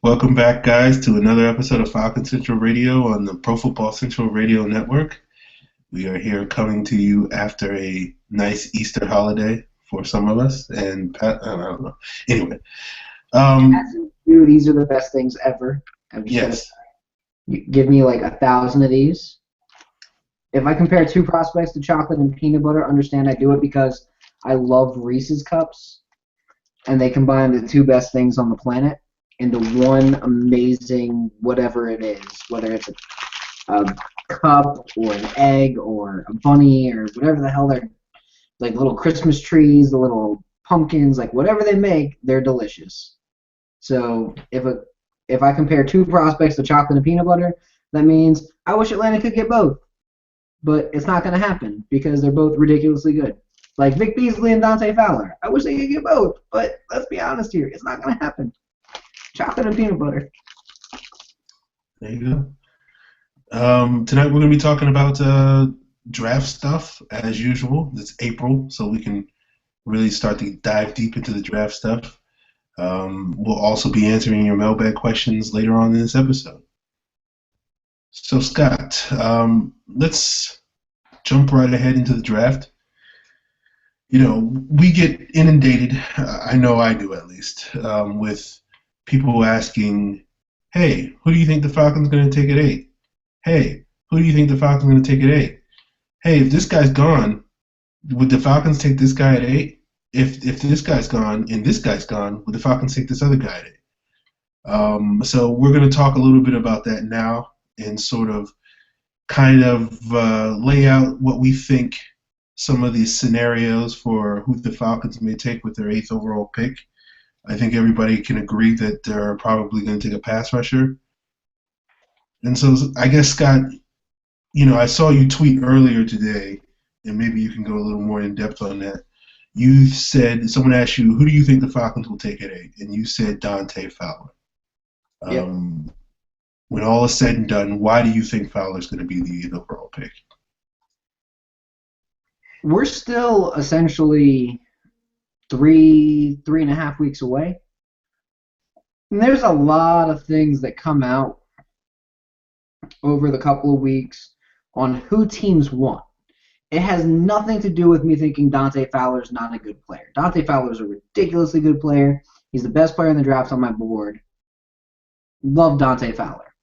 Welcome back, guys, to another episode of Falcon Central Radio on the Pro Football Central Radio Network. We are here coming to you after a nice Easter holiday for some of us, and I don't know. Anyway, As you, these are the best things ever. yes, You give me like 1,000 of these. If I compare two prospects to chocolate and peanut butter, understand I do it because I love Reese's cups, and they combine the two best things on the planet into one amazing whatever it is, whether it's a cup or an egg or a bunny or whatever the hell they're like, little Christmas trees, the little pumpkins, like whatever they make, they're delicious. So if I compare two prospects to chocolate and peanut butter, that means I wish Atlanta could get both, but it's not going to happen because they're both ridiculously good. Like Vic Beasley and Dante Fowler. I wish they could get both, but let's be honest here, it's not going to happen. Chocolate and peanut butter. there you go. Tonight we're going to be talking about draft stuff, as usual. It's April, so we can really start to dive deep into the draft stuff. We'll also be answering your mailbag questions later on in this episode. So, Scott, let's jump right ahead into the draft. You know, we get inundated, I know I do at least, with people asking, hey, who do you think the Falcons are going to take at 8? Hey, who do you think the Falcons are going to take at 8? Hey, if this guy's gone, would the Falcons take this guy at 8? If this guy's gone and this guy's gone, would the Falcons take this other guy at 8? So we're going to talk a little bit about that now and sort of kind of lay out what we think some of these scenarios for who the Falcons may take with their 8th overall pick. I think everybody can agree that they're probably going to take a pass rusher. And so I guess, Scott, you know, I saw you tweet earlier today, and maybe you can go a little more in depth on that. You said, someone asked you, who do you think the Falcons will take at 8? And you said Dante Fowler. Yep. When all is said and done, why do you think Fowler's going to be the 8th overall pick? We're still essentially three and a half weeks away. And there's a lot of things that come out over the couple of weeks on who teams want. It has nothing to do with me thinking Dante Fowler's not a good player. Dante Fowler's a ridiculously good player. He's the best player in the draft on my board. Love Dante Fowler.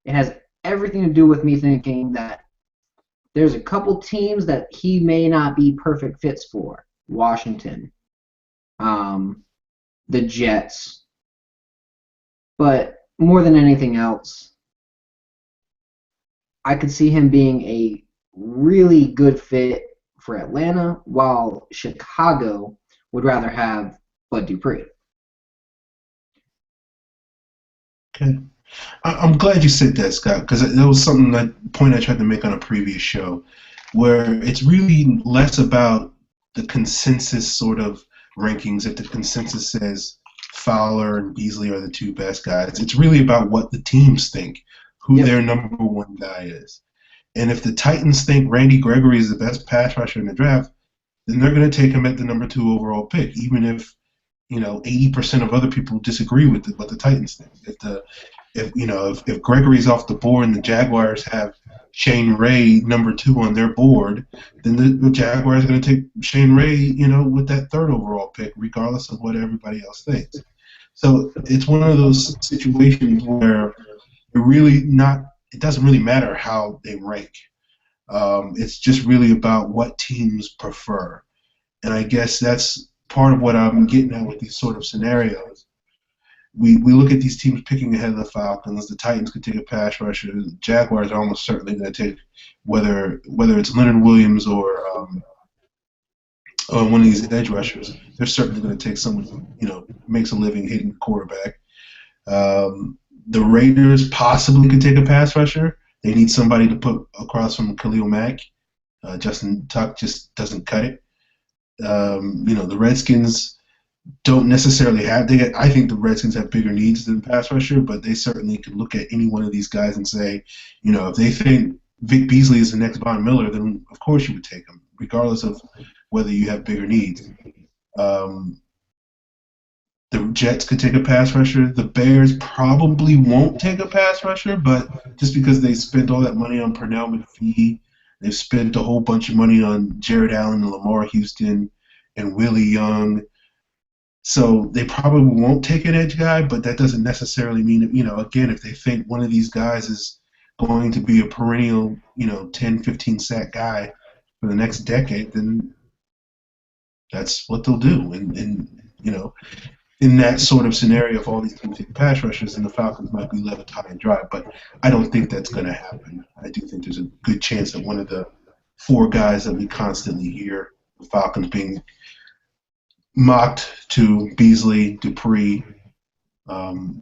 It has everything to do with me thinking that there's a couple teams that he may not be perfect fits for. Washington, the Jets. But more than anything else, I could see him being a really good fit for Atlanta, while Chicago would rather have Bud Dupree. Okay. I'm glad you said that, Scott, because that was point I tried to make on a previous show, where it's really less about the consensus sort of rankings. If the consensus says Fowler and Beasley are the two best guys, it's really about what the teams think, who their number one guy is. And if the Titans think Randy Gregory is the best pass rusher in the draft, then they're going to take him at the number 2 overall pick, even if 80% of other people disagree with what the Titans think. If Gregory's off the board and the Jaguars have Shane Ray number 2 on their board, then the Jaguars are going to take Shane Ray, with that 3rd overall pick, regardless of what everybody else thinks. So it's one of those situations where it doesn't really matter how they rank. It's just really about what teams prefer. And I guess that's part of what I'm getting at with these sort of scenarios. We look at these teams picking ahead of the Falcons. The Titans could take a pass rusher. The Jaguars are almost certainly going to take whether it's Leonard Williams or one of these edge rushers. They're certainly going to take someone who makes a living hitting the quarterback. The Raiders possibly could take a pass rusher. They need somebody to put across from Khalil Mack. Justin Tuck just doesn't cut it. The Redskins don't necessarily have. I think the Redskins have bigger needs than pass rusher, but they certainly could look at any one of these guys and say, if they think Vic Beasley is the next Von Miller, then of course you would take him, regardless of whether you have bigger needs. The Jets could take a pass rusher. The Bears probably won't take a pass rusher, but just because they spent all that money on Pernell McPhee, they've spent a whole bunch of money on Jared Allen and Lamar Houston and Willie Young. So they probably won't take an edge guy, but that doesn't necessarily mean, again, if they think one of these guys is going to be a perennial, 10, 15 sack guy for the next decade, then that's what they'll do. And in that sort of scenario, if all these teams take pass rushers, then the Falcons might be left high and dry. But I don't think that's going to happen. I do think there's a good chance that one of the four guys that we constantly hear the Falcons being mocked to Beasley, Dupree,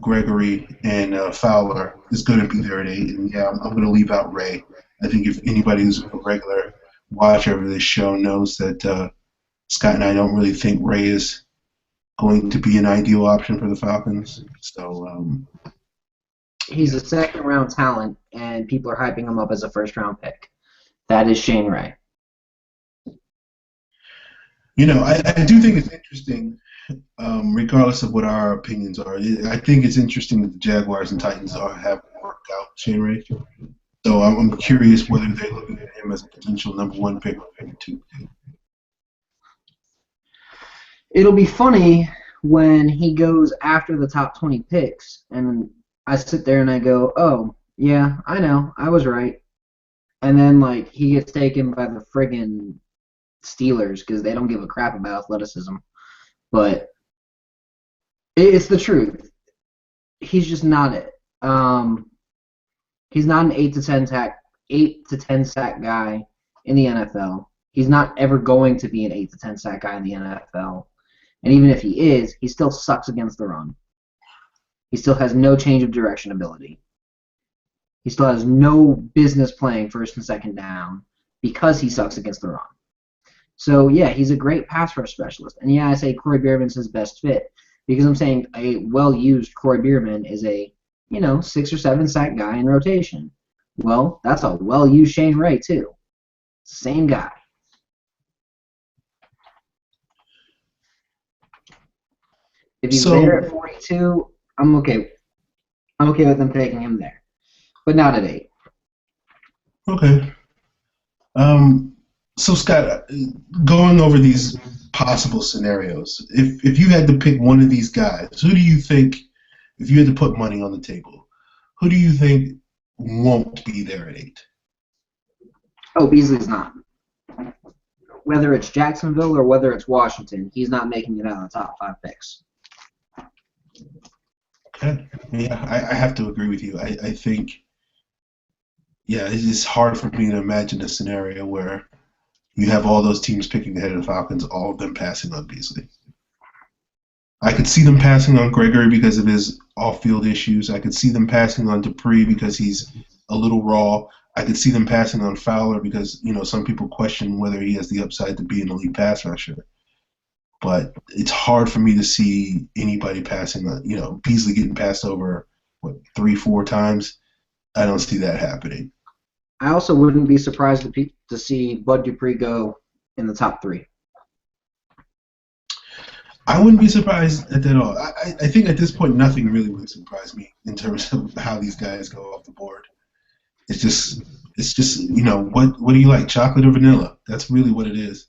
Gregory, and Fowler is going to be there at 8. And yeah, I'm going to leave out Ray. I think if anybody who's a regular watcher of this show knows that Scott and I don't really think Ray is going to be an ideal option for the Falcons. So he's a second-round talent, and people are hyping him up as a first-round pick. That is Shane Ray. I do think it's interesting, regardless of what our opinions are. I think it's interesting that the Jaguars and Titans have worked out Shane Ray. So I'm curious whether they're looking at him as a potential number 1 pick or number 2 pick. It'll be funny when he goes after the top 20 picks, and I sit there and I go, oh, yeah, I know, I was right. And then, he gets taken by the friggin' Steelers because they don't give a crap about athleticism. But it's the truth. He's just not it. He's not an 8 to 10 sack guy in the NFL. He's not ever going to be an 8 to 10 sack guy in the NFL. And even if he is, he still sucks against the run. He still has no change of direction ability. He still has no business playing first and second down because he sucks against the run. So, yeah, he's a great pass rush specialist. And, yeah, I say Corey Bierman's his best fit because I'm saying a well-used Corey Bierman is a, 6 or 7 sack guy in rotation. Well, that's a well-used Shane Ray, too. Same guy. If he's there at 42, I'm okay. I'm okay with them taking him there, but not at 8. Okay. So Scott, going over these possible scenarios, if you had to pick one of these guys, who do you think, if you had to put money on the table, who do you think won't be there at 8? Oh, Beasley's not. Whether it's Jacksonville or whether it's Washington, he's not making it out of the top 5 picks. Okay. Yeah, I have to agree with you. I think, yeah, it's just hard for me to imagine a scenario where you have all those teams picking ahead of the Falcons, all of them passing on Beasley. I could see them passing on Gregory because of his off-field issues. I could see them passing on Dupree because he's a little raw. I could see them passing on Fowler because, some people question whether he has the upside to be an elite pass rusher. But it's hard for me to see anybody passing on, Beasley getting passed over, 3-4 times. I don't see that happening. I also wouldn't be surprised to see Bud Dupree go in the top 3. I wouldn't be surprised at that at all. I think at this point nothing really would surprise me in terms of how these guys go off the board. It's just what do you like, chocolate or vanilla? That's really what it is.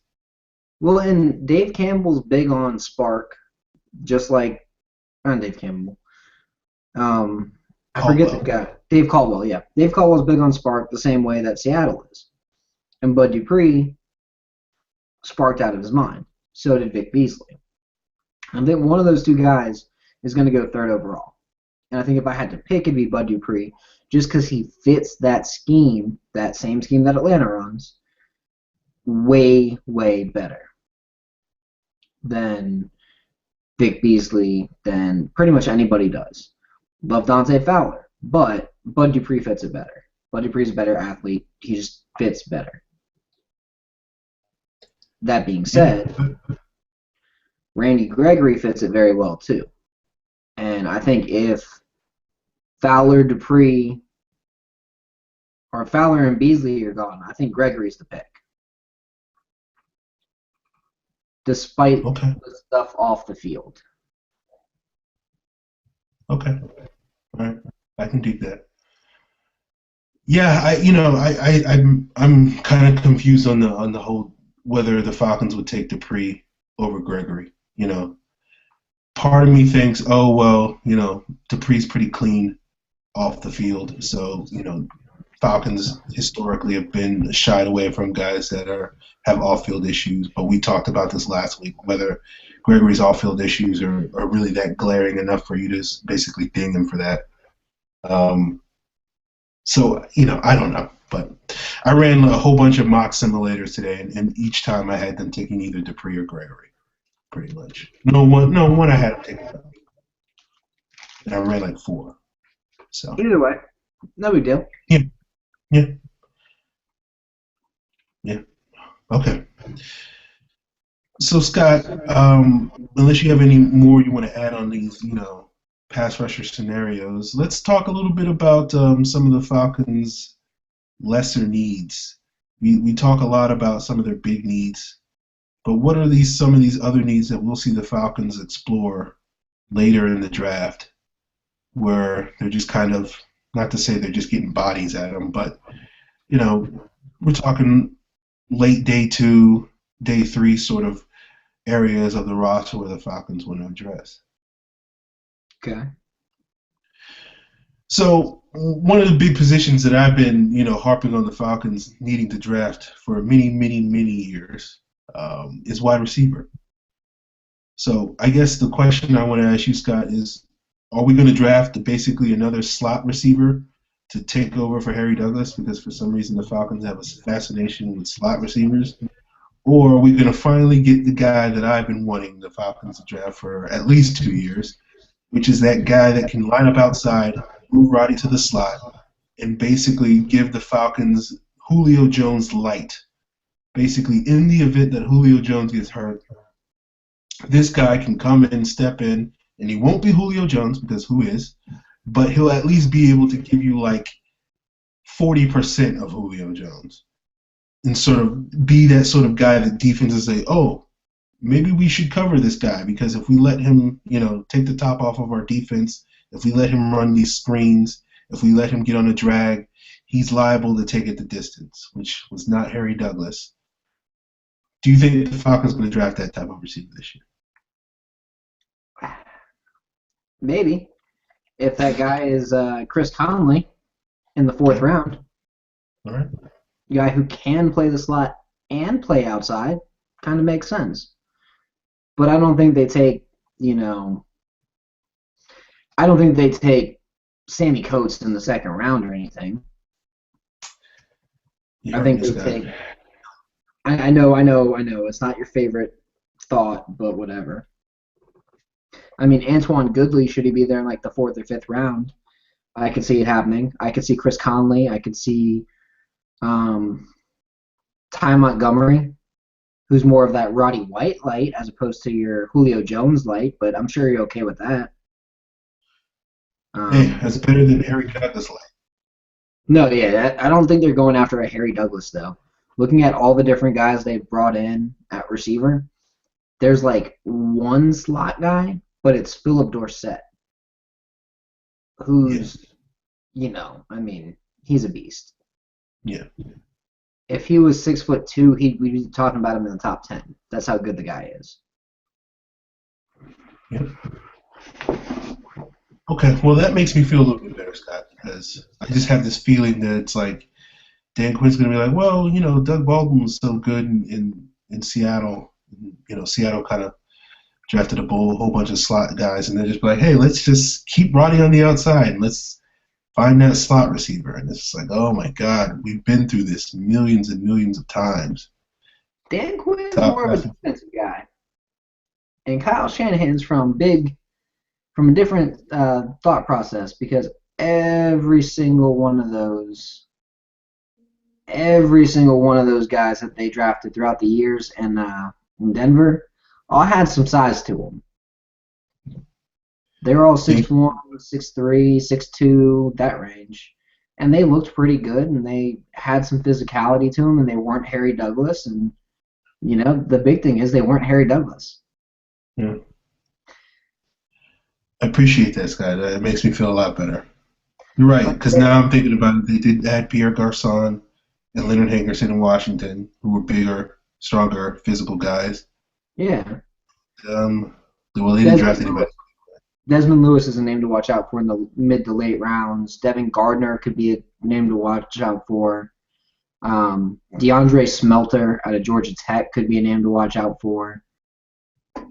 Well, and Dave Campbell's big on spark, just like Dave Campbell. I forget the guy. Dave Caldwell, yeah. Dave Caldwell's big on spark the same way that Seattle is. And Bud Dupree sparked out of his mind. So did Vic Beasley. I think one of those two guys is going to go 3rd overall. And I think if I had to pick, it'd be Bud Dupree, just because he fits that scheme, that same scheme that Atlanta runs, way, way better than Vic Beasley, than pretty much anybody does. Love Dante Fowler, but Bud Dupree fits it better. Bud Dupree's a better athlete. He just fits better. That being said, Randy Gregory fits it very well too. And I think if Fowler, Dupree, or Fowler and Beasley are gone, I think Gregory's the pick. Despite the stuff off the field. Okay. All right. I can dig that. Yeah, I'm kind of confused on the whole whether the Falcons would take Dupree over Gregory. Part of me thinks, oh well, Dupree's pretty clean off the field, so Falcons historically have been shied away from guys that have off-field issues. But we talked about this last week, whether Gregory's off-field issues are really that glaring enough for you to basically ding him for that. Um, so I don't know, but I ran a whole bunch of mock simulators today, and each time I had them taking either Dupree or Gregory, pretty much. No one I had them taking, and I ran like four. So Either way, no big deal. yeah, yeah, yeah. Okay. So Scott, unless you have any more you want to add on these, pass rusher scenarios, let's talk a little bit about some of the Falcons' lesser needs. We talk a lot about some of their big needs, but what are some of these other needs that we'll see the Falcons explore later in the draft, where they're just kind of, not to say they're just getting bodies at them, but you know, we're talking late day two, day three sort of areas of the roster where the Falcons want to address. Okay. So one of the big positions that I've been, harping on the Falcons needing to draft for many, many, many years is wide receiver. So I guess the question I want to ask you, Scott, is: are we going to draft basically another slot receiver to take over for Harry Douglas? Because for some reason the Falcons have a fascination with slot receivers. Or are we going to finally get the guy that I've been wanting the Falcons to draft for at least 2 years, which is that guy that can line up outside, move Roddy to the slot, and basically give the Falcons Julio Jones light. Basically, in the event that Julio Jones gets hurt, this guy can come in, step in, and he won't be Julio Jones because who is, but he'll at least be able to give you like 40% of Julio Jones and sort of be that sort of guy that defenses say, oh, maybe we should cover this guy because if we let him, take the top off of our defense, if we let him run these screens, if we let him get on a drag, he's liable to take it the distance, which was not Harry Douglas. Do you think the Falcons going to draft that type of receiver this year? Maybe. If that guy is Chris Conley in the fourth Okay. round, All right. a guy who can play the slot and play outside, kind of makes sense. But I don't think they take, I don't think they take Sammy Coates in the second round or anything. You I heard think me, they Scott. take. I know. It's not your favorite thought, but whatever. I mean, Antoine Goodley, should he be there in like the fourth or fifth round? I could see it happening. I could see Chris Conley. I could see um, Ty Montgomery, who's more of that Roddy White light as opposed to your Julio Jones light, but I'm sure you're okay with that. Hey, Um, that's better than Harry Douglas. no, yeah, I don't think they're going after a Harry Douglas, though. Looking at all the different guys they've brought in at receiver, there's like one slot guy, but it's Philip Dorsett, Yeah, who's, I mean, he's a beast. yeah, If he was 6'2", we'd be talking about him in the top 10. That's how good the guy is. yeah. Okay, well that makes me feel a little bit better, Scott, because I just have this feeling that it's like Dan Quinn's going to be like, well, Doug Baldwin was so good in Seattle. Seattle kind of drafted whole bunch of slot guys, and they're just like, hey, let's just keep Roddy on the outside and let's find that slot receiver. And it's just like, oh my God, we've been through this millions and millions of times. Dan Quinn's Top more of a draft. defensive guy, and Kyle Shanahan's from a different thought process because every single one of those guys that they drafted throughout the years in Denver all had some size to them. They were all 6'1", 6'3", 6'2", that range. And they looked pretty good, and they had some physicality to them, and they weren't Harry Douglas. And, the big thing is they weren't Harry Douglas. Yeah. I appreciate that, Scott. It makes me feel a lot better. You're right, because now I'm thinking about it. They did add Pierre Garcon and Leonard Hankerson in Washington, who were bigger, stronger, physical guys. Yeah. Um, well, they didn't Desmond draft anybody. Lewis. Desmond Lewis is a name to watch out for in the mid to late rounds. Devin Gardner could be a name to watch out for. DeAndre Smelter out of Georgia Tech could be a name to watch out for.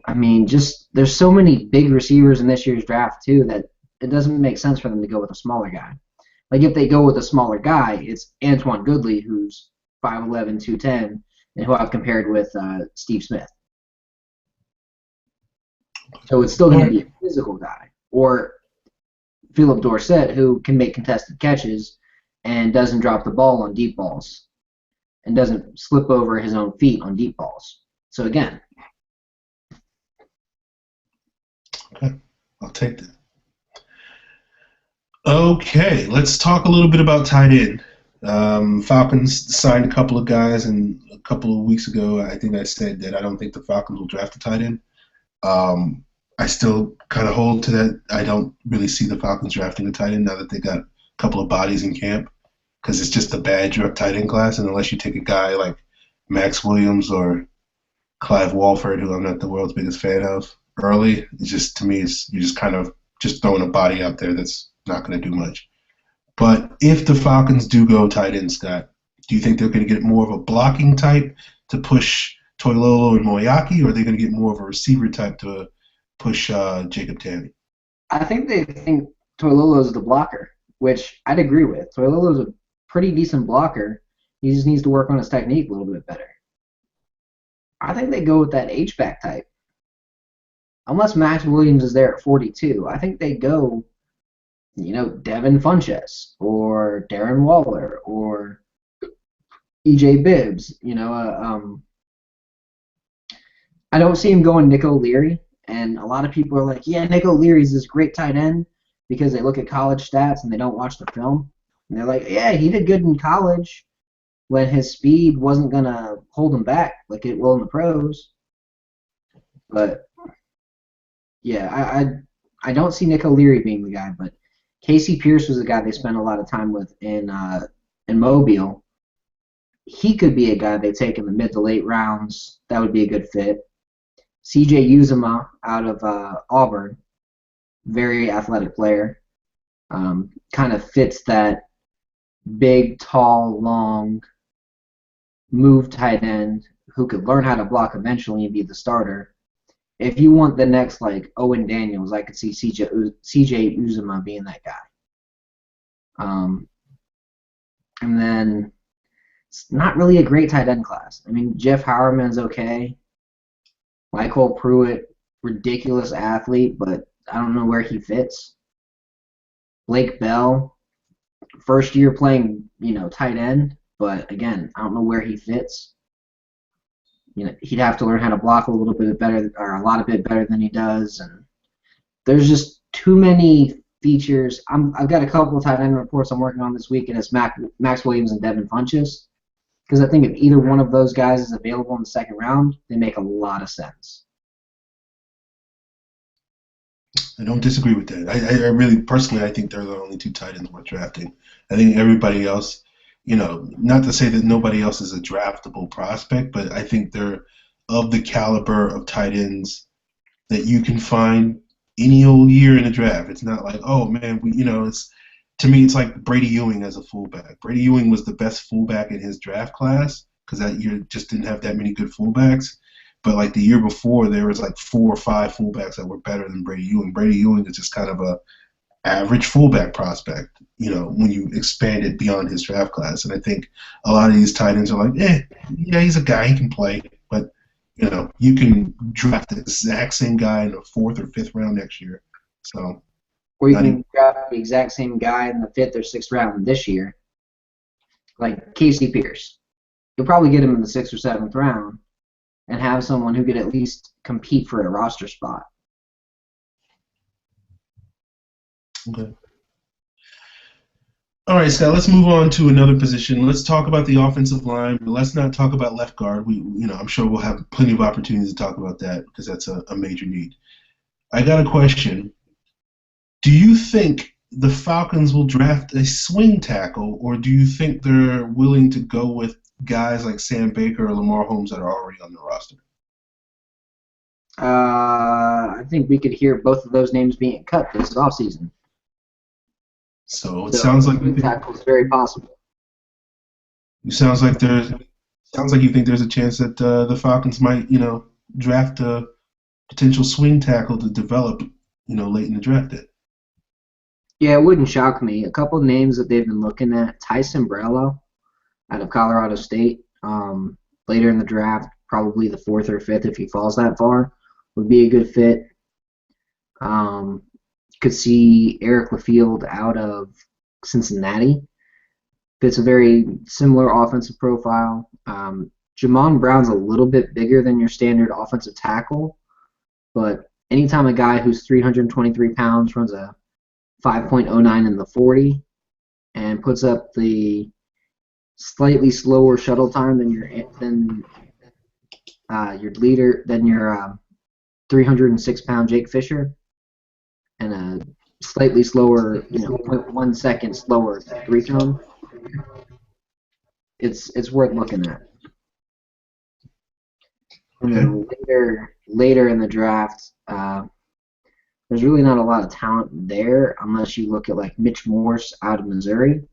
I mean, just there's so many big receivers in this year's draft too that it doesn't make sense for them to go with a smaller guy. Like if they go with a smaller guy, it's Antoine Goodley, who's 5'11", 210, and who I've compared with Steve Smith. So it's still All going to right. be a physical guy. Or Philip Dorsett, who can make contested catches and doesn't drop the ball on deep balls and doesn't slip over his own feet on deep balls. So again, Okay, I'll take that. Okay, let's talk a little bit about tight end. Falcons signed a couple of guys, and a couple of weeks ago, I think I said that I don't think the Falcons will draft a tight end. Um, I still kind of hold to that. I don't really see the Falcons drafting a tight end now that they got a couple of bodies in camp because it's just a bad tight end class. And unless you take a guy like Max Williams or Clive Walford, who I'm not the world's biggest fan of, early, it's just to me, it's you're just kind of just throwing a body out there that's not going to do much. But if the Falcons do go tight end, Scott, do you think they're going to get more of a blocking type to push Toilolo and Moyaki, or are they going to get more of a receiver type to push Jacob Tammy? I think they think Toilolo's the blocker, which I'd agree with. Toilolo's a pretty decent blocker. He just needs to work on his technique a little bit better. I think they go with that H-back type. Unless Max Williams is there at 42, I think they go, Devin Funchess or Darren Waller or EJ Bibbs. I don't see him going Nick O'Leary, and a lot of people are like, yeah, Nick O'Leary's this great tight end because they look at college stats and they don't watch the film. And they're like, yeah, he did good in college when his speed wasn't going to hold him back like it will in the pros. But, yeah, I don't see Nick O'Leary being the guy, but Casey Pierce was the guy they spent a lot of time with in Mobile. He could be a guy they take in the mid to late rounds. That would be a good fit. CJ Uzama out of Auburn, very athletic player, kind of fits that big, tall, long, move tight end who could learn how to block eventually and be the starter. If you want the next like Owen Daniels, I could see CJ Uzama being that guy. And then it's not really a great tight end class. I mean, Jeff Howerman's okay. Michael Pruitt, ridiculous athlete, but I don't know where he fits. Blake Bell, first year playing, tight end, but again, I don't know where he fits. He'd have to learn how to block a little bit better, or a lot bit better than he does, and there's just too many features. I've got a couple of tight end reports I'm working on this week, and it's Max Williams and Devin Funchess. Because I think if either one of those guys is available in the second round, they make a lot of sense. I don't disagree with that. I really, personally, I think they're the only two tight ends worth drafting. I think everybody else, not to say that nobody else is a draftable prospect, but I think they're of the caliber of tight ends that you can find any old year in a draft. It's not like, oh man, it's to me, it's like Brady Ewing as a fullback. Brady Ewing was the best fullback in his draft class because that year just didn't have that many good fullbacks. But like the year before, there was like 4 or 5 fullbacks that were better than Brady Ewing. Brady Ewing is just kind of a average fullback prospect, when you expand it beyond his draft class. And I think a lot of these tight ends are like, yeah, he's a guy, he can play. But, you can draft the exact same guy in the 4th or 5th round next year. So. Or you can grab the exact same guy in the 5th or 6th round this year, like Casey Pierce. You'll probably get him in the 6th or 7th round and have someone who could at least compete for a roster spot. Okay. All right, Scott, let's move on to another position. Let's talk about the offensive line, but let's not talk about left guard. I'm sure we'll have plenty of opportunities to talk about that because that's a major need. I got a question. Do you think the Falcons will draft a swing tackle, or do you think they're willing to go with guys like Sam Baker or Lamar Holmes that are already on the roster? I think we could hear both of those names being cut this offseason. So it So sounds like you swing think tackle is very possible. it sounds like you think there's a chance that the Falcons might, draft a potential swing tackle to develop, late in the draft. Day. Yeah, it wouldn't shock me. A couple of names that they've been looking at: Tyson Brello out of Colorado State. Later in the draft, probably the fourth or fifth if he falls that far, would be a good fit. Um, could see Eric LaField out of Cincinnati. Fits a very similar offensive profile. Jamon Brown's a little bit bigger than your standard offensive tackle, but anytime a guy who's 323 pounds runs a 5.09 in the 40 and puts up the slightly slower shuttle time than your leader than your 306-pound Jake Fisher, and a slightly slower, zero point 0.1 second slower three cone, it's worth looking at. And Okay. then later in the draft, there's really not a lot of talent there unless you look at like Mitch Morse out of Missouri.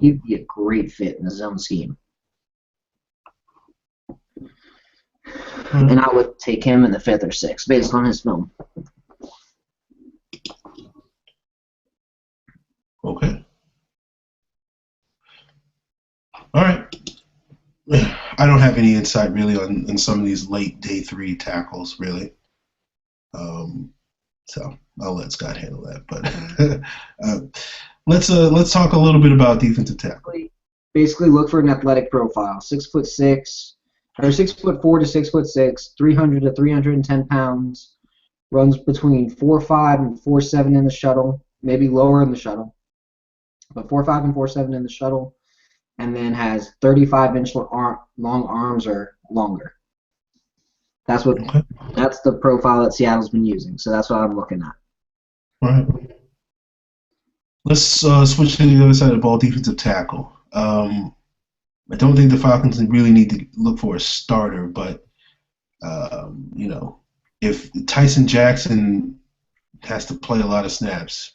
He'd be a great fit in the zone scheme. And I would take him in the fifth or sixth based on his film. Okay. All right. I don't have any insight really on some of these late day three tackles, really. So I'll let Scott handle that. But let's talk a little bit about defensive tackle. Basically, look for an athletic profile: 6'6", or 6'4" to 6'6", 300 to 310 pounds. Runs between 4.5 and 4.7 in the shuttle, maybe lower in the shuttle, but 4.5 and 4.7 in the shuttle, and then has 35-inch long arms or longer. That's the profile that Seattle's been using, so that's what I'm looking at. All right. Let's switch to the other side of the ball, defensive tackle. I don't think the Falcons really need to look for a starter, but if Tyson Jackson has to play a lot of snaps,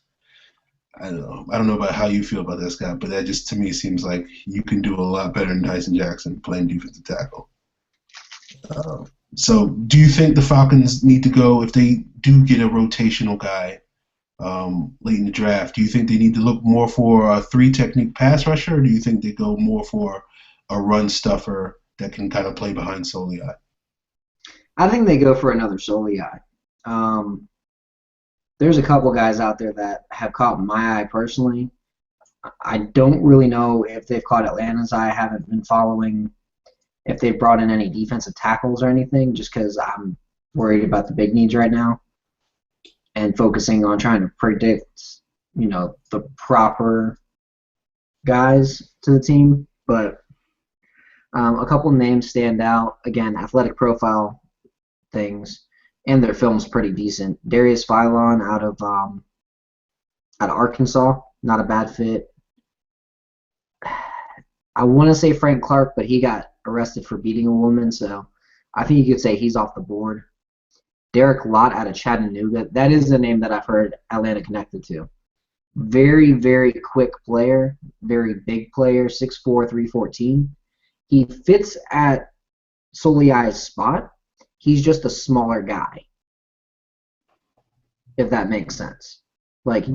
I don't know about how you feel about that, Scott, but that just to me seems like you can do a lot better than Tyson Jackson playing defensive tackle. So do you think the Falcons need to go, if they do get a rotational guy late in the draft, do you think they need to look more for a three-technique pass rusher, or do you think they go more for a run stuffer that can kind of play behind Soliai? I think they go for another Soliai. There's a couple guys out there that have caught my eye personally. I don't really know if they've caught Atlanta's eye. I haven't been following if they've brought in any defensive tackles or anything, just because I'm worried about the big needs right now and focusing on trying to predict, the proper guys to the team. But a couple names stand out. Again, athletic profile things, and their film's pretty decent. Darius Philon out of Arkansas, not a bad fit. I want to say Frank Clark, but he got arrested for beating a woman, so I think you could say he's off the board. Derek Lott out of Chattanooga, that is the name that I've heard Atlanta connected to. Very, very quick player, very big player, 6'4", 314. He fits at Soliai's spot. He's just a smaller guy, if that makes sense. Like,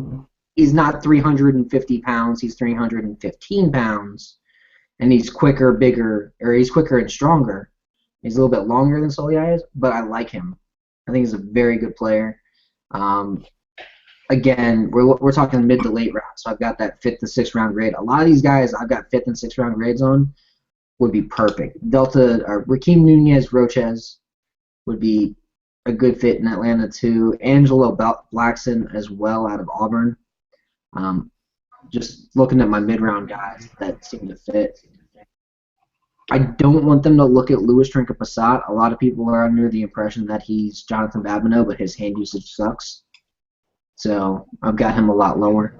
he's not 350 pounds, he's 315 pounds, and he's quicker, bigger, or he's quicker and stronger. He's a little bit longer than Soliai is, but I like him. I think he's a very good player. Again, we're talking mid to late round, so I've got that 5th to 6th round grade. A lot of these guys I've got 5th and 6th round grades on would be perfect. Rakeem Nunez-Roches would be a good fit in Atlanta too. Angelo Blackson as well out of Auburn. Just looking at my mid-round guys that seem to fit. I don't want them to look at Louis Trinca-Passat. A lot of people are under the impression that he's Jonathan Babineau, but his hand usage sucks. So I've got him a lot lower.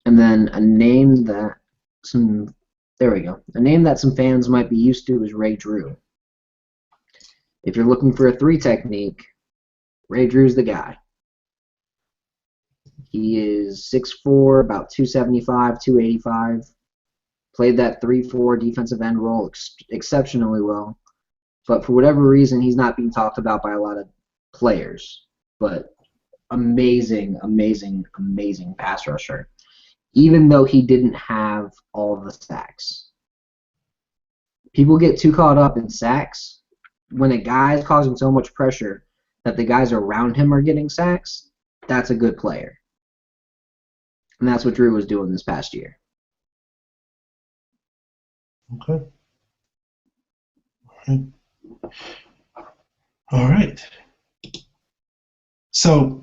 And then a name that some there we go. A name that some fans might be used to is Ray Drew. If you're looking for a three technique, Ray Drew's the guy. He is 6'4", about 275, 285. Played that 3-4 defensive end role exceptionally well. But for whatever reason, he's not being talked about by a lot of players. But amazing, amazing, amazing pass rusher. Even though he didn't have all the sacks. People get too caught up in sacks. When a guy is causing so much pressure that the guys around him are getting sacks, that's a good player. And that's what Drew was doing this past year. Okay. All right. So,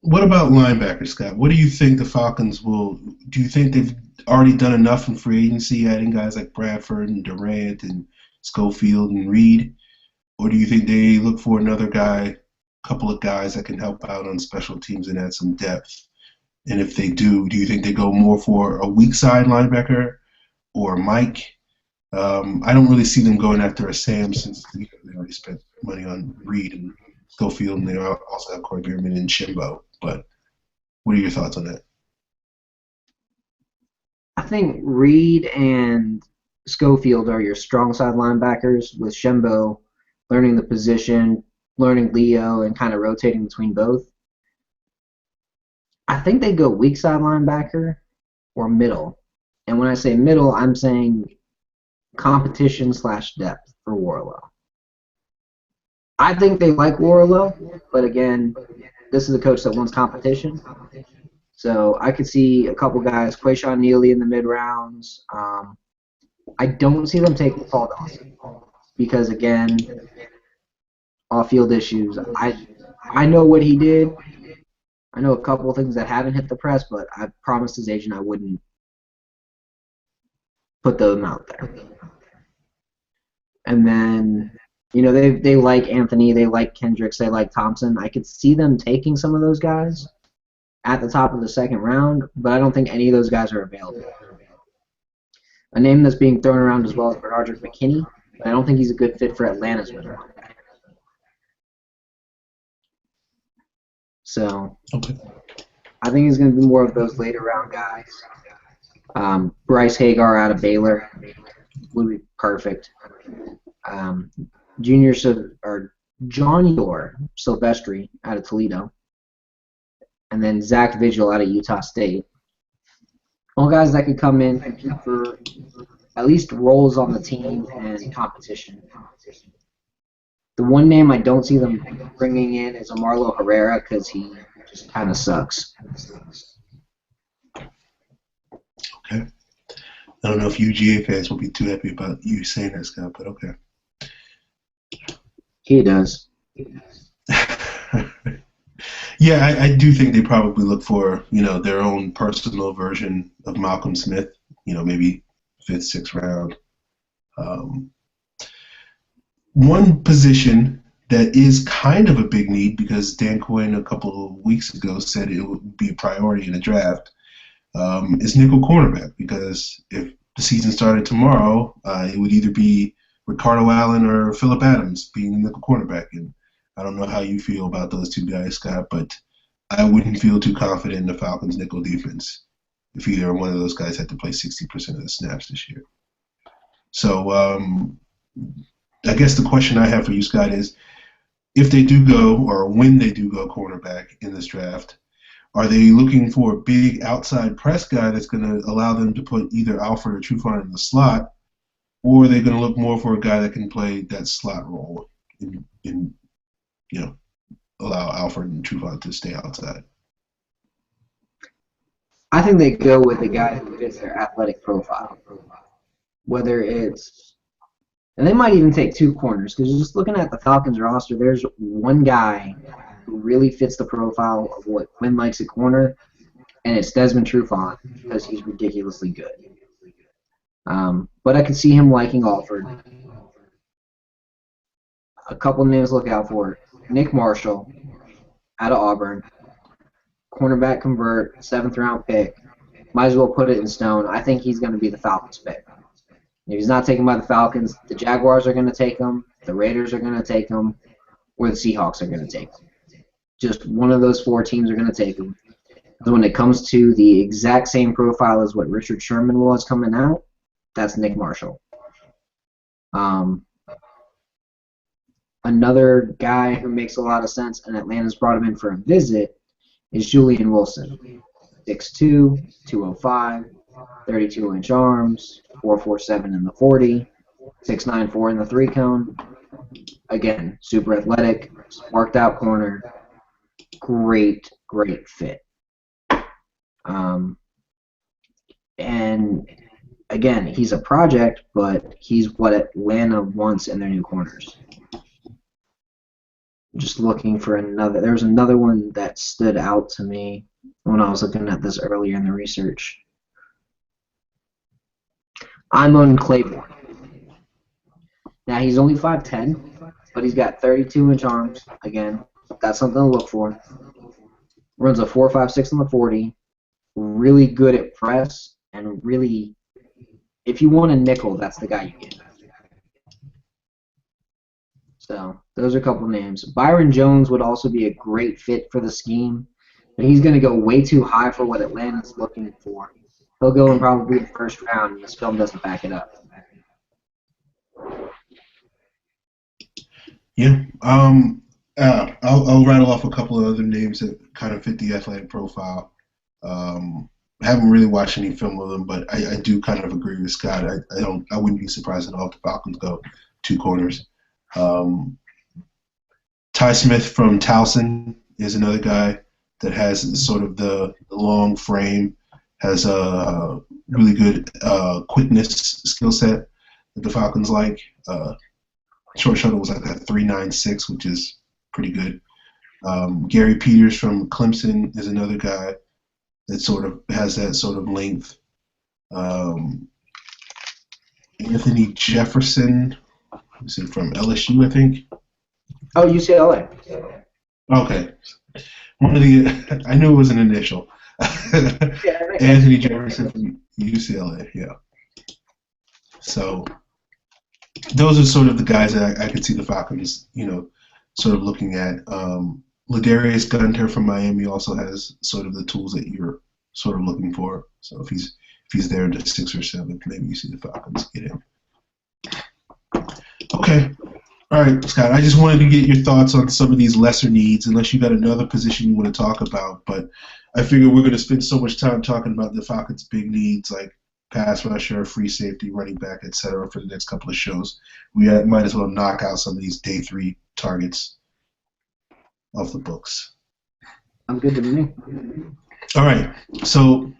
what about linebackers, Scott? What do you think the Falcons will? Do you think they've already done enough in free agency, adding guys like Bradford and Durant and Schofield and Reed, or do you think they look for another guy, couple of guys that can help out on special teams and add some depth? And if they do you think they go more for a weak side linebacker or Mike? I don't really see them going after a Sam since they already spent money on Reed and Schofield, and they also have Corey Bierman and Shimbo. But what are your thoughts on that? I think Reed and Schofield are your strong side linebackers, with Shembo learning the position, learning Leo, and kind of rotating between both. I think they go weak side linebacker or middle. And when I say middle, I'm saying competition/depth for Warlow. I think they like Warlow, but again, this is a coach that wants competition. So I could see a couple guys, Quayshawn Neely in the mid rounds. I don't see them taking Paul Dawson because again, off-field issues. I know what he did. I know a couple of things that haven't hit the press, but I promised his agent I wouldn't put them out there. And then, they like Anthony, they like Kendricks, they like Thompson. I could see them taking some of those guys at the top of the second round, but I don't think any of those guys are available. A name that's being thrown around as well is Bernard McKinney, but I don't think he's a good fit for Atlanta's middle. So Okay. I think he's going to be more of those later round guys. Bryce Hagar out of Baylor would be perfect. John Yor Silvestri out of Toledo, and then Zach Vigil out of Utah State. All guys that could come in, compete for at least roles on the team and competition. The one name I don't see them bringing in is Amarlo Herrera because he just kind of sucks. Okay. I don't know if UGA fans will be too happy about you saying that, Scott, but okay. He does. Yeah, I do think they probably look for, their own personal version of Malcolm Smith, maybe fifth, sixth round. One position that is kind of a big need because Dan Quinn a couple of weeks ago said it would be a priority in the draft is nickel cornerback because if the season started tomorrow, it would either be Ricardo Allen or Phillip Adams being the nickel cornerback. And I don't know how you feel about those two guys, Scott, but I wouldn't feel too confident in the Falcons' nickel defense if either one of those guys had to play 60% of the snaps this year. So I guess the question I have for you, Scott, is if they do go or when they do go cornerback in this draft, are they looking for a big outside press guy that's going to allow them to put either Alfred or Trufant in the slot, or are they going to look more for a guy that can play that slot role and allow Alfred and Trufant to stay outside? I think they go with a guy who fits their athletic profile. Whether it's, and they might even take two corners because just looking at the Falcons roster, there's one guy who really fits the profile of what Quinn likes at corner, and it's Desmond Trufant because he's ridiculously good. But I could see him liking Alford. A couple names to look out for: Nick Marshall, out of Auburn. Cornerback convert, 7th-round pick. Might as well put it in stone. I think he's going to be the Falcons pick. If he's not taken by the Falcons, the Jaguars are going to take him, the Raiders are going to take him, or the Seahawks are going to take him. Just one of those 4 teams are going to take him. Because when it comes to the exact same profile as what Richard Sherman was coming out, that's Nick Marshall. Another guy who makes a lot of sense, and Atlanta's brought him in for a visit, is Julian Wilson. 6'2", 205, 32-inch arms, 4.47 in the 40, 6'9", in the 3-cone. Again, super athletic, marked out corner. Great fit. And again, he's a project, but he's what Atlanta wants in their new corners. Just looking for another. There was another one that stood out to me when I was looking at this earlier in the research. Imon Claiborne. Now, he's only 5'10", but he's got 32-inch arms. Again, that's something to look for. Runs a 4.56 in the 40. Really good at press, and really, if you want a nickel, that's the guy you get. So, those are a couple names. Byron Jones would also be a great fit for the scheme, but he's going to go way too high for what Atlanta's looking for. He'll go in probably the first round, and this film doesn't back it up. Yeah. I'll rattle off a couple of other names that kind of fit the athletic profile. I haven't really watched any film of them, but I do kind of agree with Scott. I wouldn't be surprised at all if the Falcons go 2 corners. Ty Smith from Towson is another guy that has sort of the long frame, has a really good quickness skill set that the Falcons like. Short shuttle was like that 3.96, which is pretty good. Gary Peters from Clemson is another guy that sort of has that sort of length. Anthony Jefferson, from LSU, I think. Oh, UCLA. Okay. One of the I knew it was an initial. Anthony Jefferson from UCLA, yeah. So those are sort of the guys that I could see the Falcons, sort of looking at. Ladarius Gunter from Miami also has sort of the tools that you're sort of looking for. So if he's there in the 6th or 7th, maybe you see the Falcons get him. Okay. All right, Scott, I just wanted to get your thoughts on some of these lesser needs, unless you got another position you want to talk about. But I figure we're going to spend so much time talking about the Falcons' big needs, like pass rusher, free safety, running back, etc., for the next couple of shows. We might as well knock out some of these day 3 targets off the books. I'm good to me. All right. So,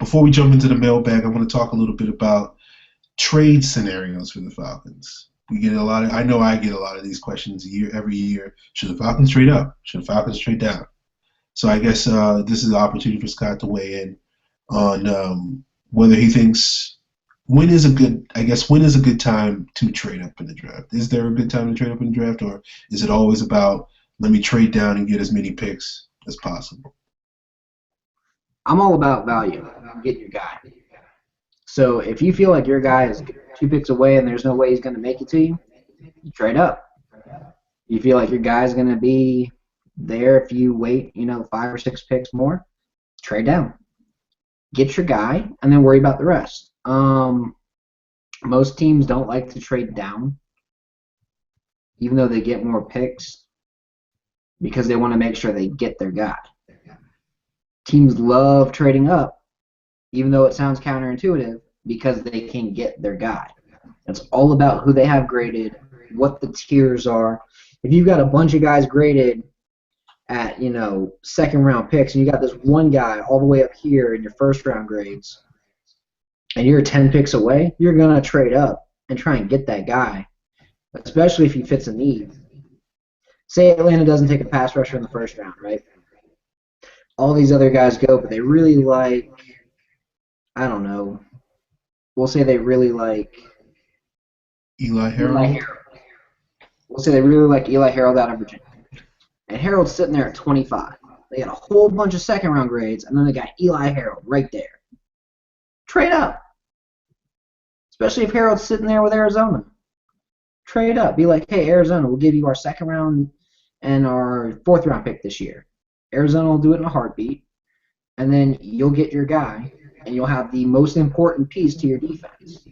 before we jump into the mailbag, I want to talk a little bit about trade scenarios for the Falcons. I know I get a lot of these questions every year. Should the Falcons trade up? Should the Falcons trade down? So I guess this is an opportunity for Scott to weigh in on whether he thinks when is a good time to trade up in the draft? Is there a good time to trade up in the draft, or is it always about let me trade down and get as many picks as possible? I'm all about value. Get your guy. So if you feel like your guy is 2 picks away and there's no way he's going to make it to you, trade up. You feel like your guy's going to be there if you wait, 5 or 6 picks more, trade down. Get your guy and then worry about the rest. Most teams don't like to trade down, even though they get more picks, because they want to make sure they get their guy. Teams love trading up, even though it sounds counterintuitive, because they can get their guy. It's all about who they have graded, what the tiers are. If you've got a bunch of guys graded at, 2nd round picks, and you got this one guy all the way up here in your 1st round grades, and you're 10 picks away, you're going to trade up and try and get that guy, especially if he fits a need. Say Atlanta doesn't take a pass rusher in the 1st round, right? All these other guys go, but they really like, I don't know, we'll say they really like Eli Harold. We'll say they really like Eli Harold out of Virginia. and Harold's sitting there at 25. They got a whole bunch of second-round grades, and then they got Eli Harold right there. Trade up, especially if Harold's sitting there with Arizona. Trade up. Be like, hey, Arizona, we'll give you our second round and our fourth round pick this year. Arizona will do it in a heartbeat, and then you'll get your guy, and you'll have the most important piece to your defense.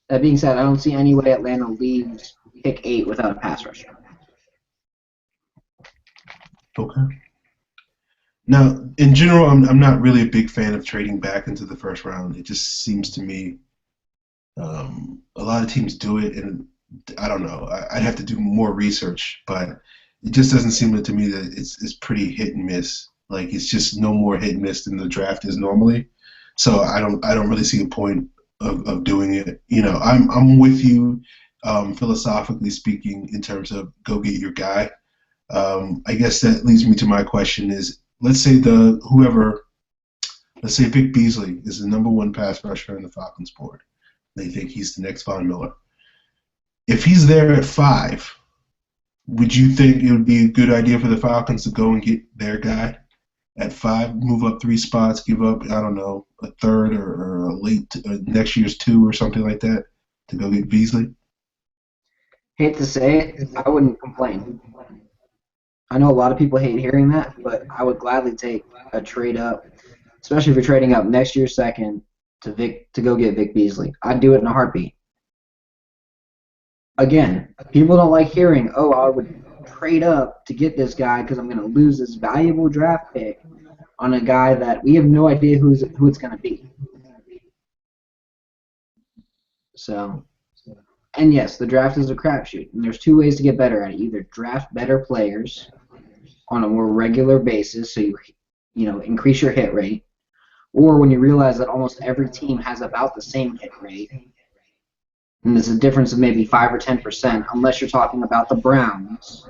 That being said, I don't see any way Atlanta leaves pick 8 without a pass rusher. Okay. Now, in general, I'm not really a big fan of trading back into the first round. It just seems to me a lot of teams do it, and I don't know. I'd have to do more research, but it just doesn't seem to me that it's pretty hit and miss. Like it's just no more hit and miss than the draft is normally. So I don't really see a point of doing it. You know, I'm with you philosophically speaking in terms of go get your guy. I guess that leads me to my question is let's say let's say Vic Beasley is the number one pass rusher in the Falcons board. They think he's the next Von Miller. If he's there at 5, would you think it would be a good idea for the Falcons to go and get their guy at 5, move up 3 spots, give up, I don't know, a third or a late next year's 2 or something like that to go get Beasley? Hate to say it, I wouldn't complain. I know a lot of people hate hearing that, but I would gladly take a trade up, especially if you're trading up next year's second to go get Vic Beasley. I'd do it in a heartbeat. Again, people don't like hearing, oh, I would trade up to get this guy because I'm going to lose this valuable draft pick on a guy that we have no idea who it's going to be. So, and yes, the draft is a crapshoot, and there's 2 ways to get better at it. Either draft better players on a more regular basis, so you know increase your hit rate, or when you realize that almost every team has about the same hit rate, and there's a difference of maybe 5 or 10%, unless you're talking about the Browns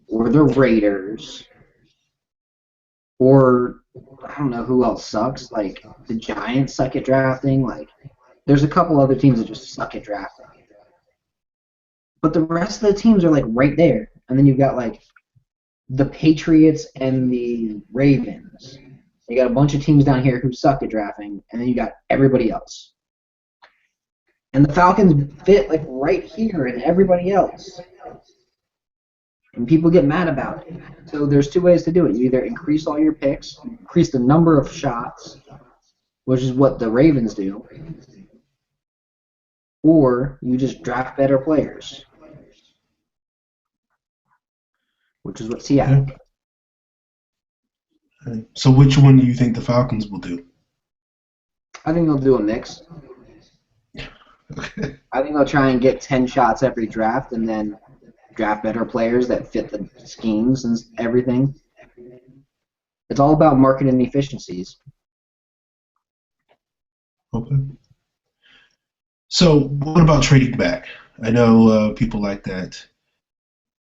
or the Raiders or I don't know who else sucks. Like the Giants suck at drafting. Like there's a couple other teams that just suck at drafting. But the rest of the teams are like right there. And then you've got like the Patriots and the Ravens. You got a bunch of teams down here who suck at drafting, and then you got everybody else. And the Falcons fit like right here and everybody else. And people get mad about it. So there's 2 ways to do it. You either increase all your picks, increase the number of shots, which is what the Ravens do, or you just draft better players, which is what Seattle did. Okay. So which one do you think the Falcons will do? I think they'll do a mix. Okay. I think they'll try and get 10 shots every draft and then draft better players that fit the schemes and everything. It's all about marketing efficiencies. Okay. So what about trading back? I know people like that.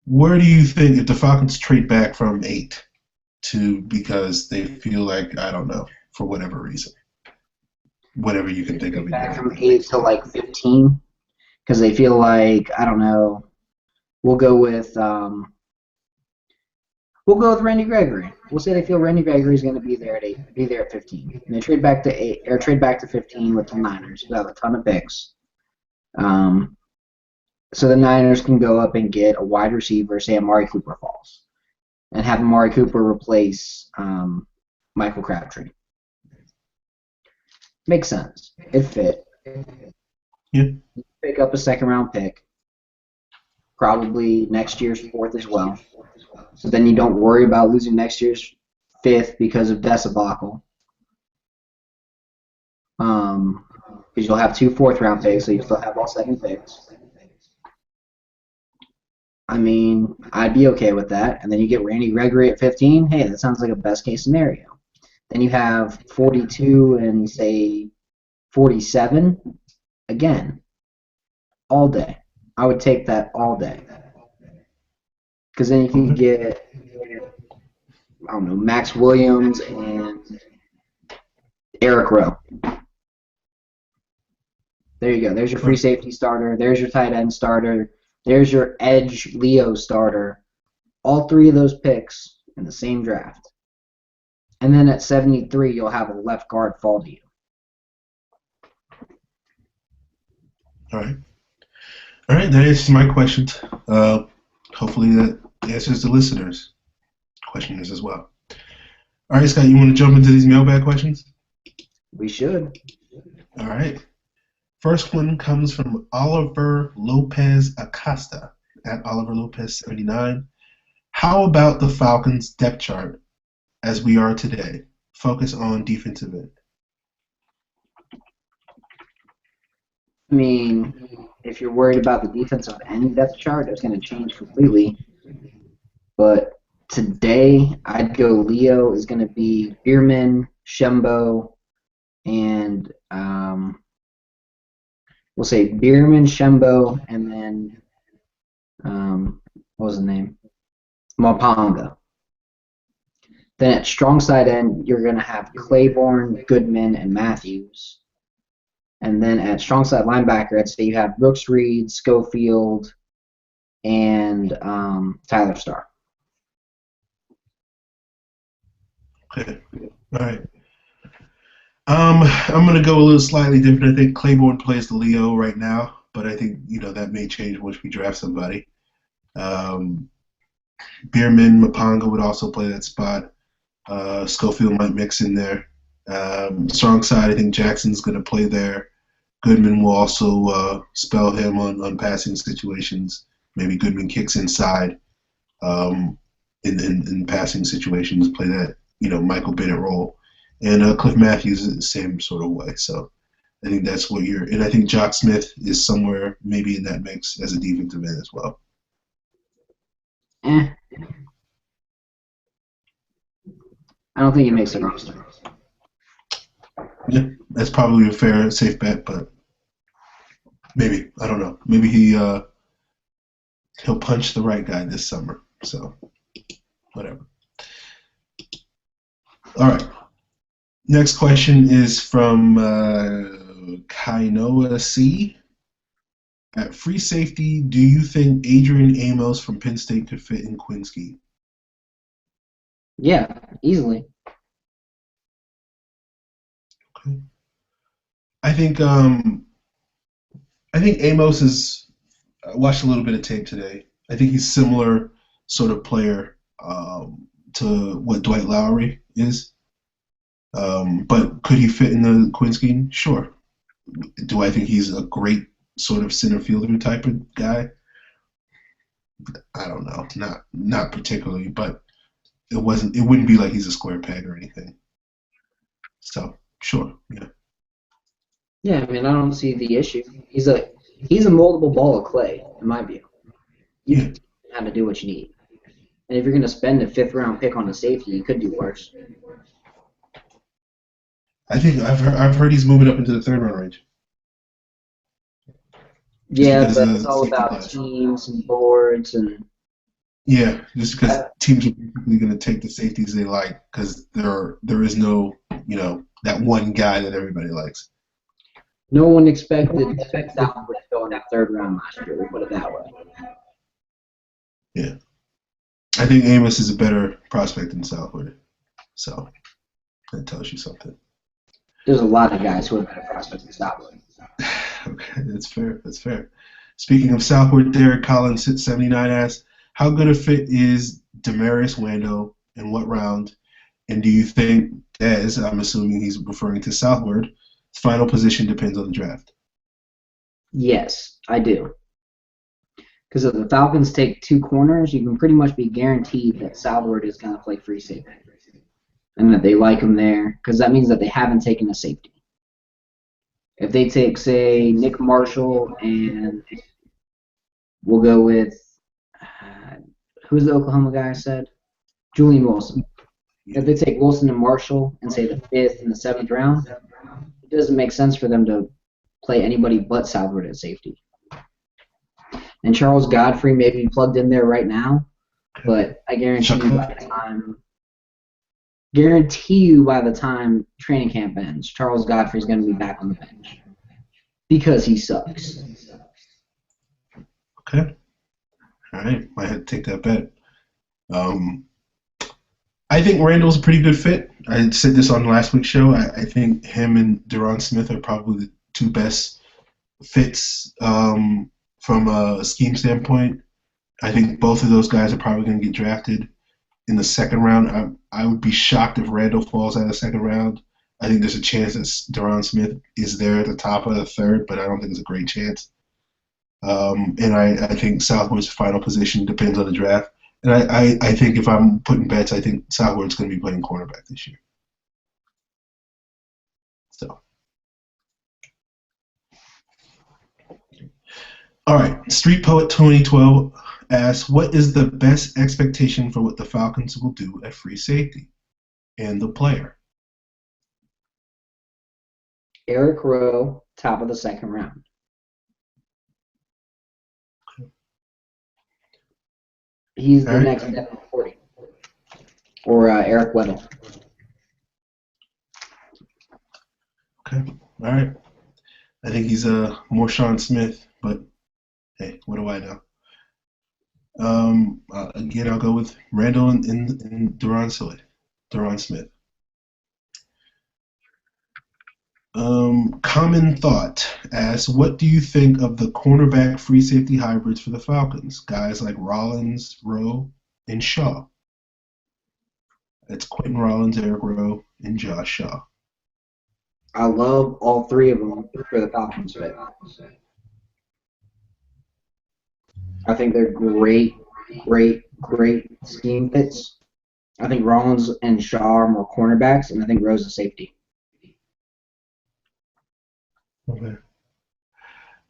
Where do you think if the Falcons trade back from 8 to because they feel like, I don't know, for whatever reason, whatever you can think of. Back from 8 to like 15 because they feel like, I don't know, we'll go with Randy Gregory. We'll say they feel Randy Gregory is going to be there at 8, be there at 15. And they trade back to 8 or trade back to 15 with the Niners, who have a ton of picks. So the Niners can go up and get a wide receiver, say Amari Cooper falls, and have Amari Cooper replace Michael Crabtree. Makes sense. It fit. Yeah. Pick up a second-round pick, probably next year's 4th as well. So then you don't worry about losing next year's 5th because of Desabacle. Because you'll have 2 4th-round picks, so you still have all 7 picks. I mean, I'd be okay with that. And then you get Randy Gregory at 15. Hey, that sounds like a best-case scenario. Then you have 42 and, say, 47. Again, all day. I would take that all day. Because then you can get, I don't know, Max Williams and Eric Rowe. There you go. There's your free safety starter. There's your tight end starter. There's your edge Leo starter. all three of those picks in the same draft. And then at 73, you'll have a left guard fall to you. All right. All right, that answers my questions. Hopefully that answers the listeners' questions as well. All right, Scott, you want to jump into these mailbag questions? We should. All right. First one comes from Oliver Lopez Acosta at Oliver Lopez 79. How about the Falcons depth chart as we are today? Focus on defensive end. I mean, if you're worried about the defensive end depth chart, it's going to change completely. But today, I'd go Leo is going to be Bierman, Shembo, and we'll say Bierman, Shembo, and then what was the name? Mapanga. Then at strong side end, you're going to have Claiborne, Goodman, and Matthews. And then at strong side linebacker, I'd say you have Brooks Reed, Schofield, and Tyler Starr. Okay. All right. I'm going to go a little slightly different. I think Claiborne plays the Leo right now, but I think, that may change once we draft somebody. Bierman, Mapanga would also play that spot. Schofield might mix in there. Strong side, I think Jackson's going to play there. Goodman will also spell him on passing situations. Maybe Goodman kicks inside in passing situations, play that, Michael Bennett role. And Cliff Matthews is the same sort of way. So I think that's what and I think Jock Smith is somewhere maybe in that mix as a defensive end as well. I don't think he makes the roster. Yeah, that's probably a fair, safe bet, but maybe. I don't know. Maybe he'll punch the right guy this summer. So, whatever. All right. Next question is from Kainoa C. At free safety, do you think Adrian Amos from Penn State could fit in Quinn's scheme? Yeah, easily. Okay. I think Amos is. I watched a little bit of tape today. I think he's similar sort of player to what Dwight Lowry is. But could he fit in the Quinn scheme? Sure. Do I think he's a great sort of center fielder type of guy? I don't know. Not particularly, but it wouldn't be like he's a square peg or anything. So sure, yeah. Yeah, I mean, I don't see the issue. He's a moldable ball of clay, in my view. You can teach him how to do what you need. And if you're going to spend a 5th round pick on a safety, you could do worse. I think I've heard he's moving up into the 3rd round range. Yeah, but it's all about teams and boards and. Yeah, just because teams are basically going to take the safeties they like because there is no that one guy that everybody likes. No one expected Southwood to go in the 3rd round last year. We put it that way. Yeah, I think Amos is a better prospect than Southwood, so that tells you something. There's a lot of guys who are better prospects than Southwood. Okay, that's fair. That's fair. Speaking of Southwood, Derek Collins, 79 asks, how good a fit is Demarius Wando in what round? And do you think Dez, I'm assuming he's referring to Southward, final position depends on the draft? Yes, I do. Because if the Falcons take 2 corners, you can pretty much be guaranteed that Southward is going to play free safety. And that they like him there, because that means that they haven't taken a safety. If they take, say, Nick Marshall and we'll go with, who's the Oklahoma guy I said? Julian Wilson. If they take Wilson and Marshall and say the 5th and the 7th round, it doesn't make sense for them to play anybody but Southward at safety. And Charles Godfrey may be plugged in there right now, but I guarantee you by the time training camp ends, Charles Godfrey's going to be back on the bench because he sucks. Okay. All right. Might have to take that bet. Um, I think Randall's a pretty good fit. I said this on last week's show. I think him and Deron Smith are probably the two best fits from a scheme standpoint. I think both of those guys are probably going to get drafted in the second round. I would be shocked if Randall falls out of the second round. I think there's a chance that Deron Smith is there at the top of the third, but I don't think it's a great chance. And I think Southward's final position depends on the draft. And I think if I'm putting bets, I think Southward's going to be playing cornerback this year. So, all right. Street Poet 2012 asks, what is the best expectation for what the Falcons will do at free safety and the player? Eric Rowe, top of the second round. He's the next Devin McCourty. Or Eric Weddle. Okay. All right. I think he's more Sean Smith, but hey, what do I know? Again, I'll go with Randall and Deron Smith. Common Thought asks, what do you think of the cornerback free safety hybrids for the Falcons? Guys like Rollins, Rowe, and Shaw. That's Quentin Rollins, Eric Rowe, and Josh Shaw. I love all three of them for the Falcons fit. I think they're great scheme fits. I think Rollins and Shaw are more cornerbacks, and I think Rowe's a safety. Okay.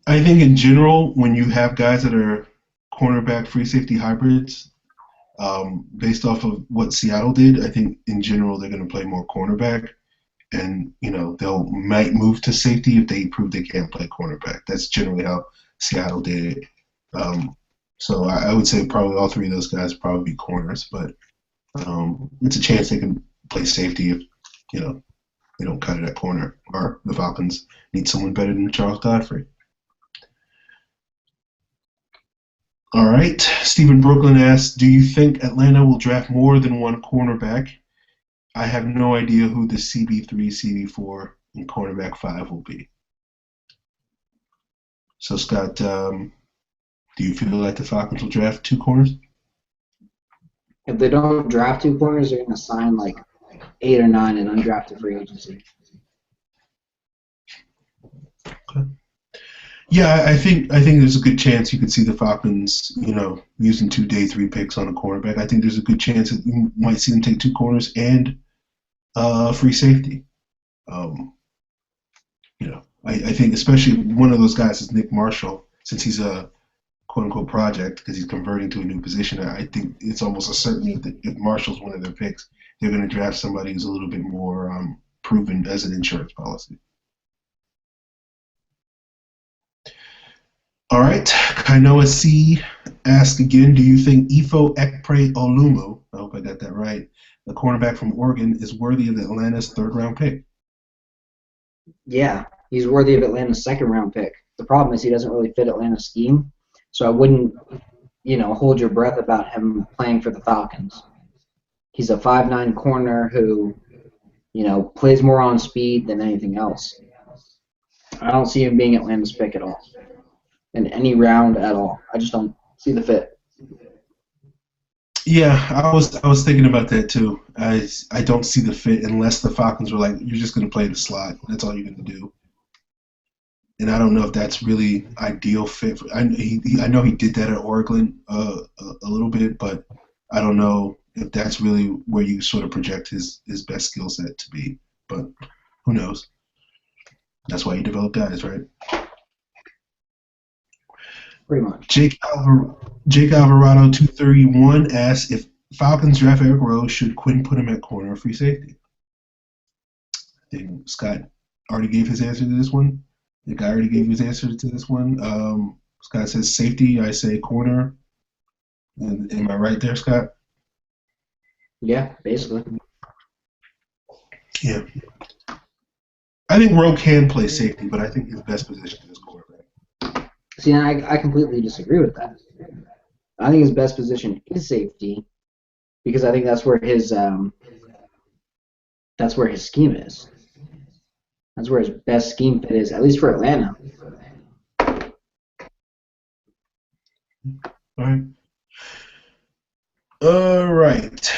I think in general, when you have guys that are cornerback free safety hybrids, based off of what Seattle did, I think in general they're going to play more cornerback, and they'll might move to safety if they prove they can't play cornerback. That's generally how Seattle did it. So I would say probably all three of those guys probably be corners, but it's a chance they can play safety if they don't cut it at corner, or the Falcons need someone better than Charles Godfrey. All right. Stephen Brooklyn asks, do you think Atlanta will draft more than one cornerback? I have no idea who the CB3, CB4, and cornerback 5 will be. So, Scott, do you feel like the Falcons will draft 2 corners? If they don't draft 2 corners, they're going to sign like 8 or 9 in undrafted free agency. Okay. Yeah, I think there's a good chance you could see the Falcons, using 2 day 3 picks on a cornerback. I think there's a good chance that you might see them take 2 corners and free safety. I think especially one of those guys is Nick Marshall, since he's a quote-unquote project because he's converting to a new position. I think it's almost a certainty that if Marshall's one of their picks, they're going to draft somebody who's a little bit more proven as an insurance policy. All right. Kainoa C asked again, do you think Ifo Ekpre Olumo, I hope I got that right, the cornerback from Oregon, is worthy of Atlanta's 3rd-round pick? Yeah, he's worthy of Atlanta's 2nd-round pick. The problem is he doesn't really fit Atlanta's scheme, so I wouldn't, hold your breath about him playing for the Falcons. He's a 5'9" corner who, plays more on speed than anything else. I don't see him being Atlanta's pick at all, in any round at all. I just don't see the fit. Yeah, I was thinking about that too. I don't see the fit unless the Falcons were like, you're just going to play the slot. That's all you're going to do. And I don't know if that's really ideal fit. I know he did that at Oregon a little bit, but I don't know if that's really where you sort of project his best skill set to be. But who knows? That's why you develop guys, right? Pretty much. Jake Alvarado 231 asks, if Falcons draft Eric Rowe, should Quinn put him at corner or free safety? I think Scott already gave his answer to this one. The guy already gave his answer to this one. Scott says safety. I say corner. Am I right there, Scott? Yeah, basically. Yeah. I think Rowe can play safety, but I think his best position is quarterback. See, I completely disagree with that. I think his best position is safety, because I think that's where his scheme is. That's where his best scheme fit is, at least for Atlanta. All right. All right.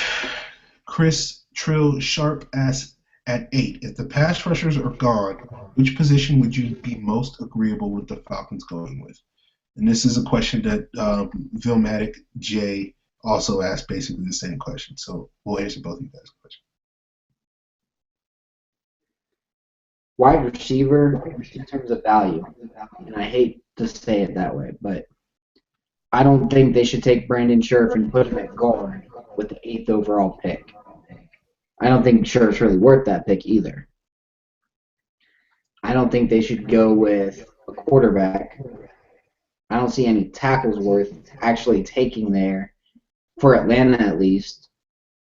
Chris Trill Sharp asks at 8, if the pass rushers are gone, which position would you be most agreeable with the Falcons going with? And this is a question that Vilmatic J also asked basically the same question. So we'll answer both of you guys' questions. Wide receiver in terms of value, and I hate to say it that way, but I don't think they should take Brandon Scherf and put him at guard with the 8th overall pick. I don't think Scherf's really worth that pick either. I don't think they should go with a quarterback. I don't see any tackles worth actually taking there, for Atlanta at least.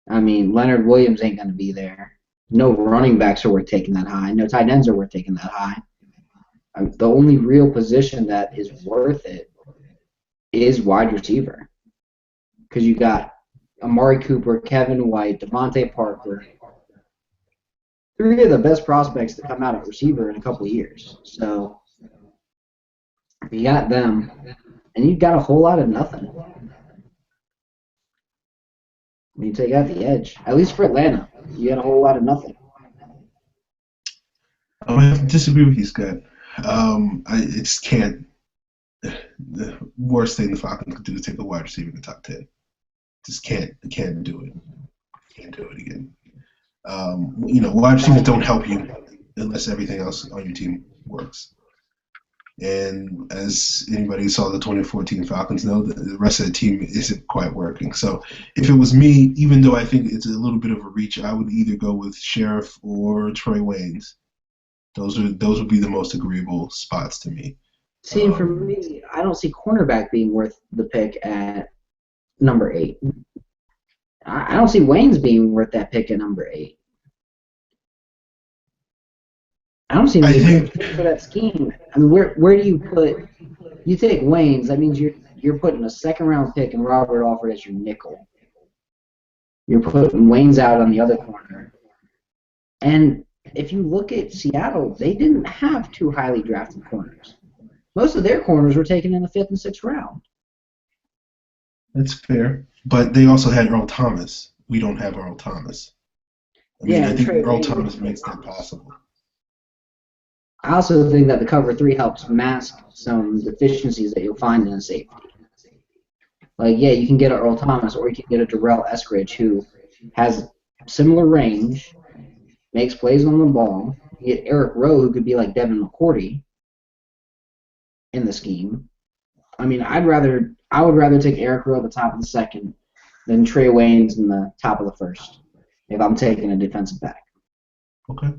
I mean, Leonard Williams ain't going to be there. No running backs are worth taking that high. No tight ends are worth taking that high. The only real position that is worth it is wide receiver. Because you got Amari Cooper, Kevin White, Devontae Parker. 3 of the best prospects to come out at receiver in a couple of years. So you got them, and you got a whole lot of nothing. When you take out the edge, at least for Atlanta, you got a whole lot of nothing. I'm gonna have to disagree with you, Scott. I just can't. The worst thing the Falcons could do is take a wide receiver in the top 10. Just can't do it. Can't do it again. Wide receivers don't help you unless everything else on your team works. And as anybody who saw the 2014 Falcons know, the rest of the team isn't quite working. So if it was me, even though I think it's a little bit of a reach, I would either go with Sheriff or Troy Waynes. Those would be the most agreeable spots to me. See, for me, I don't see cornerback being worth the pick at number 8. I don't see Waynes being worth that pick at number 8. I don't see him for that scheme. I mean, where do you put? You take Waynes. That means you're putting a 2nd round pick and Robert Alford as your nickel. You're putting Waynes out on the other corner. And if you look at Seattle, they didn't have 2 highly drafted corners. Most of their corners were taken in the 5th and 6th round. That's fair, but they also had Earl Thomas. We don't have Earl Thomas. I think Earl Thomas makes that possible. I also think that the cover 3 helps mask some deficiencies that you'll find in a safety. Like, yeah, you can get an Earl Thomas, or you can get a Darrell Eskridge who has similar range, makes plays on the ball. You get Eric Rowe, who could be like Devin McCourty in the scheme. I mean, I would rather take Eric Rowe at the top of the 2nd than Trey Waynes in the top of the 1st if I'm taking a defensive back. Okay.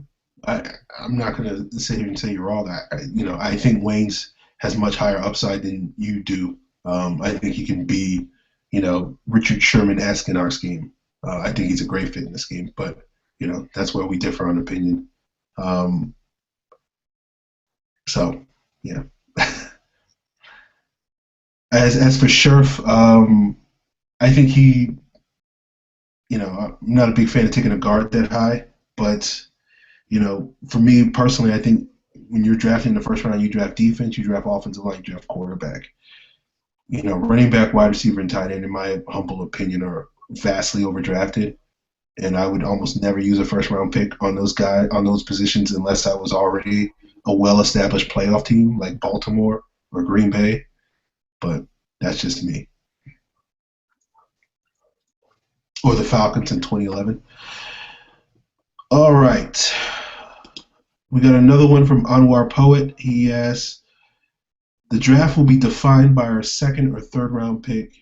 I'm not going to sit here and say you're wrong. I think Waynes has much higher upside than you do. I think he can be, Richard Sherman-esque in our scheme. I think he's a great fit in the scheme, but, that's where we differ on opinion. So, yeah. As for Scherf, I think he, I'm not a big fan of taking a guard that high, but for me personally, I think when you're drafting in the 1st round, you draft defense, you draft offensive line, you draft quarterback. Running back, wide receiver, and tight end, in my humble opinion, are vastly overdrafted, and I would almost never use a 1st round pick on those positions unless I was already a well-established playoff team like Baltimore or Green Bay. But that's just me. Or the Falcons in 2011. All right. We got another one from Anwar Poet. He asks, the draft will be defined by our 2nd or 3rd round pick,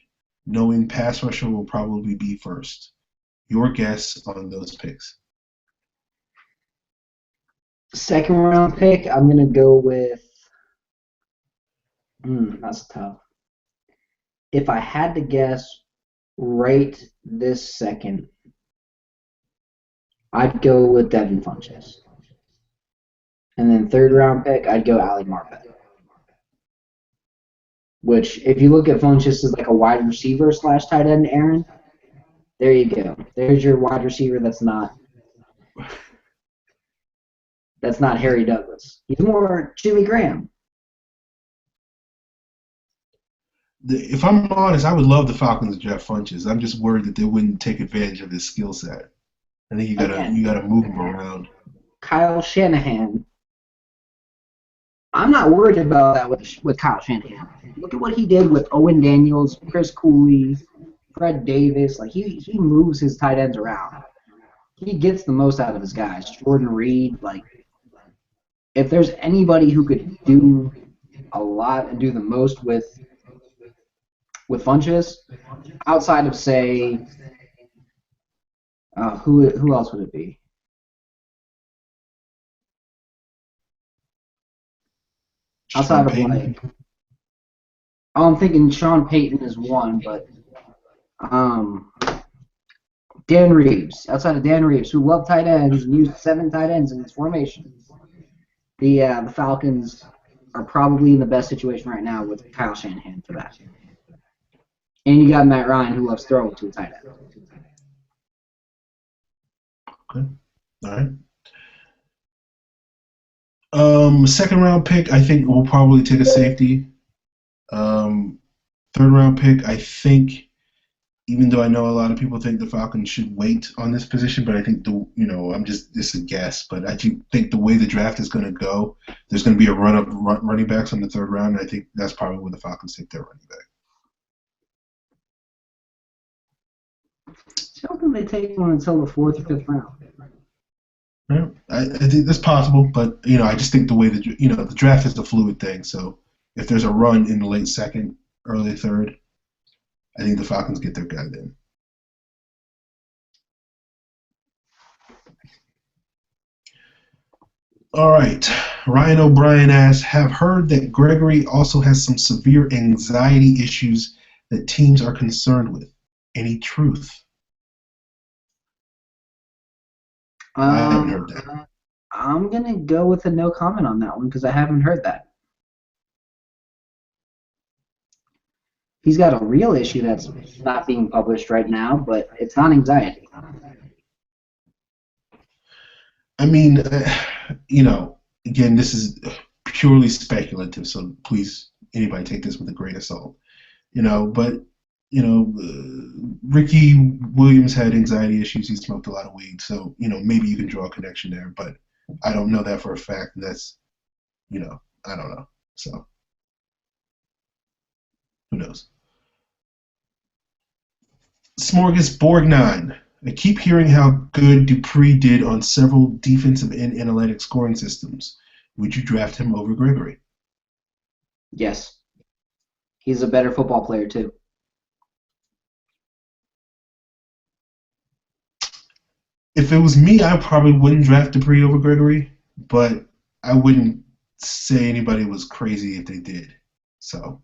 knowing pass rusher will probably be first. Your guess on those picks? 2nd round pick, I'm going to go with... that's tough. If I had to guess right this second, I'd go with Devin Funchess. And then 3rd round pick, I'd go Ali Marpet. Which, if you look at Funchess as like a wide receiver / tight end, Aaron, There you go. There's your wide receiver that's not Harry Douglas. He's more Jimmy Graham. If I'm honest, I would love the Falcons to draft Funches. I'm just worried that they wouldn't take advantage of his skill set. I think you Again, gotta move him around. Kyle Shanahan. I'm not worried about that with Kyle Shanahan. Look at what he did with Owen Daniels, Chris Cooley, Fred Davis. Like he moves his tight ends around. He gets the most out of his guys. Jordan Reed. Like if there's anybody who could do a lot and do the most with Funches, outside of say, who else would it be? Sean Outside of Payton. like, oh, I'm thinking Sean Payton is one, but um, Dan Reeves. Outside of Dan Reeves, who loved tight ends and used 7 tight ends in his formation, the Falcons are probably in the best situation right now with Kyle Shanahan for that. And you got Matt Ryan, who loves throwing to a tight end. Okay. All right. Second round pick, I think we'll probably take a safety. Third round pick, I think, even though I know a lot of people think the Falcons should wait on this position, but I think this is a guess, but I do think the way the draft is going to go, there's going to be a run of running backs on the third round. And I think that's probably where the Falcons take their running back. I don't think they take one until the 4th or 5th round. Yeah, I think that's possible, but I just think the way the draft is a fluid thing. So if there's a run in the late second, early third, I think the Falcons get their guy then. All right. Ryan O'Brien asks, have heard that Gregory also has some severe anxiety issues that teams are concerned with. Any truth? I haven't heard that. I'm going to go with a no comment on that one because I haven't heard that. He's got a real issue that's not being published right now, but it's not anxiety. I mean, again, this is purely speculative, so please, anybody take this with a grain of salt. But Ricky Williams had anxiety issues. He smoked a lot of weed, so maybe you can draw a connection there. But I don't know that for a fact. That's I don't know. So who knows? Smorgasbord9. I keep hearing how good Dupree did on several defensive and analytic scoring systems. Would you draft him over Gregory? Yes. He's a better football player, too. If it was me, I probably wouldn't draft Dupree over Gregory, but I wouldn't say anybody was crazy if they did. So,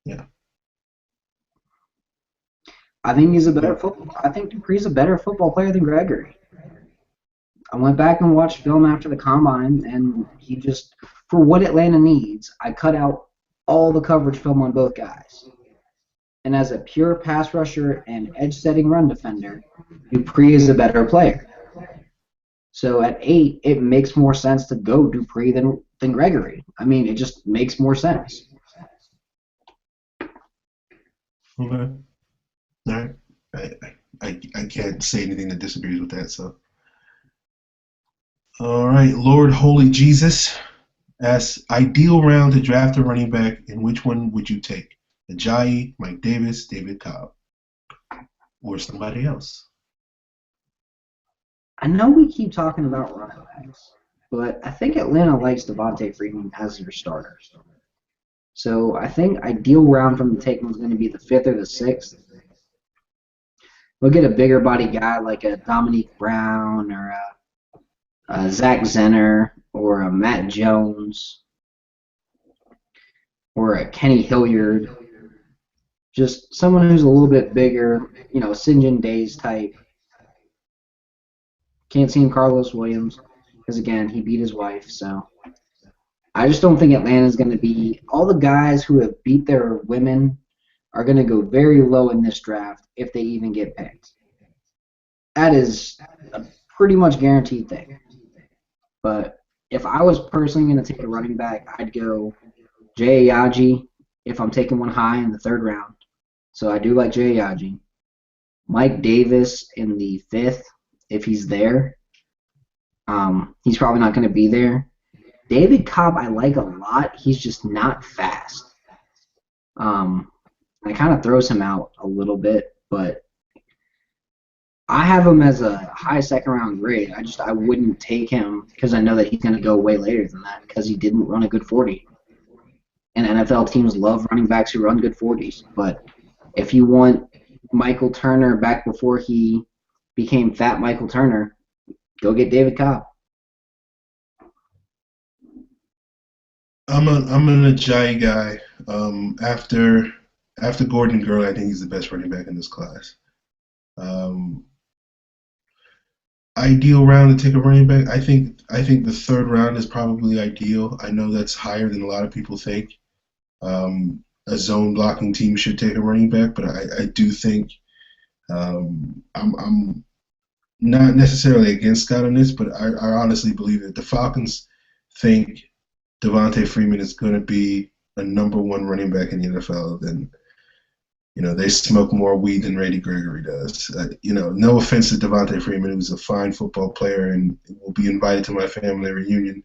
yeah. I think I think Dupree's a better football player than Gregory. I went back and watched film after the combine, and he just, for what Atlanta needs, I cut out all the coverage film on both guys. And as a pure pass rusher and edge-setting run defender, Dupree is a better player. So at 8, it makes more sense to go Dupree than Gregory. I mean, it just makes more sense. Okay. All right. I can't say anything that disagrees with that. So, all right. Lord Holy Jesus asks, ideal round to draft a running back, and which one would you take? Ajayi, Mike Davis, David Cobb, or somebody else? I know we keep talking about running backs, but I think Atlanta likes Devontae Freeman as their starter. So I think ideal round from the take was going to be the 5th or the 6th. We'll get a bigger body guy like a Dominique Brown or a Zach Zenner or a Matt Jones or a Kenny Hilliard. Just someone who's a little bit bigger, Sinjin Days type. Can't see him Carlos Williams because, again, he beat his wife. So I just don't think Atlanta's going to be – all the guys who have beat their women are going to go very low in this draft if they even get picked. That is a pretty much guaranteed thing. But if I was personally going to take a running back, I'd go Jay Ajayi if I'm taking one high in the third round. So I do like Jay Ajayi. Mike Davis in the fifth, if he's there. He's probably not going to be there. David Cobb I like a lot. He's just not fast. It kind of throws him out a little bit, but I have him as a high second round grade. I wouldn't take him because I know that he's going to go way later than that because he didn't run a good 40. And NFL teams love running backs who run good 40s. But if you want Michael Turner back before he became fat Michael Turner, go get David Cobb. I'm an Ajayi guy. After Gordon Gurley, I think he's the best running back in this class. Um, Ideal round to take a running back. I think the third round is probably ideal. I know that's higher than a lot of people think. A zone blocking team should take a running back, but I do think I'm not necessarily against Scott on this, but I honestly believe that the Falcons think Devontae Freeman is going to be a number one running back in the NFL. Then they smoke more weed than Randy Gregory does. No offense to Devontae Freeman, who's a fine football player and will be invited to my family reunion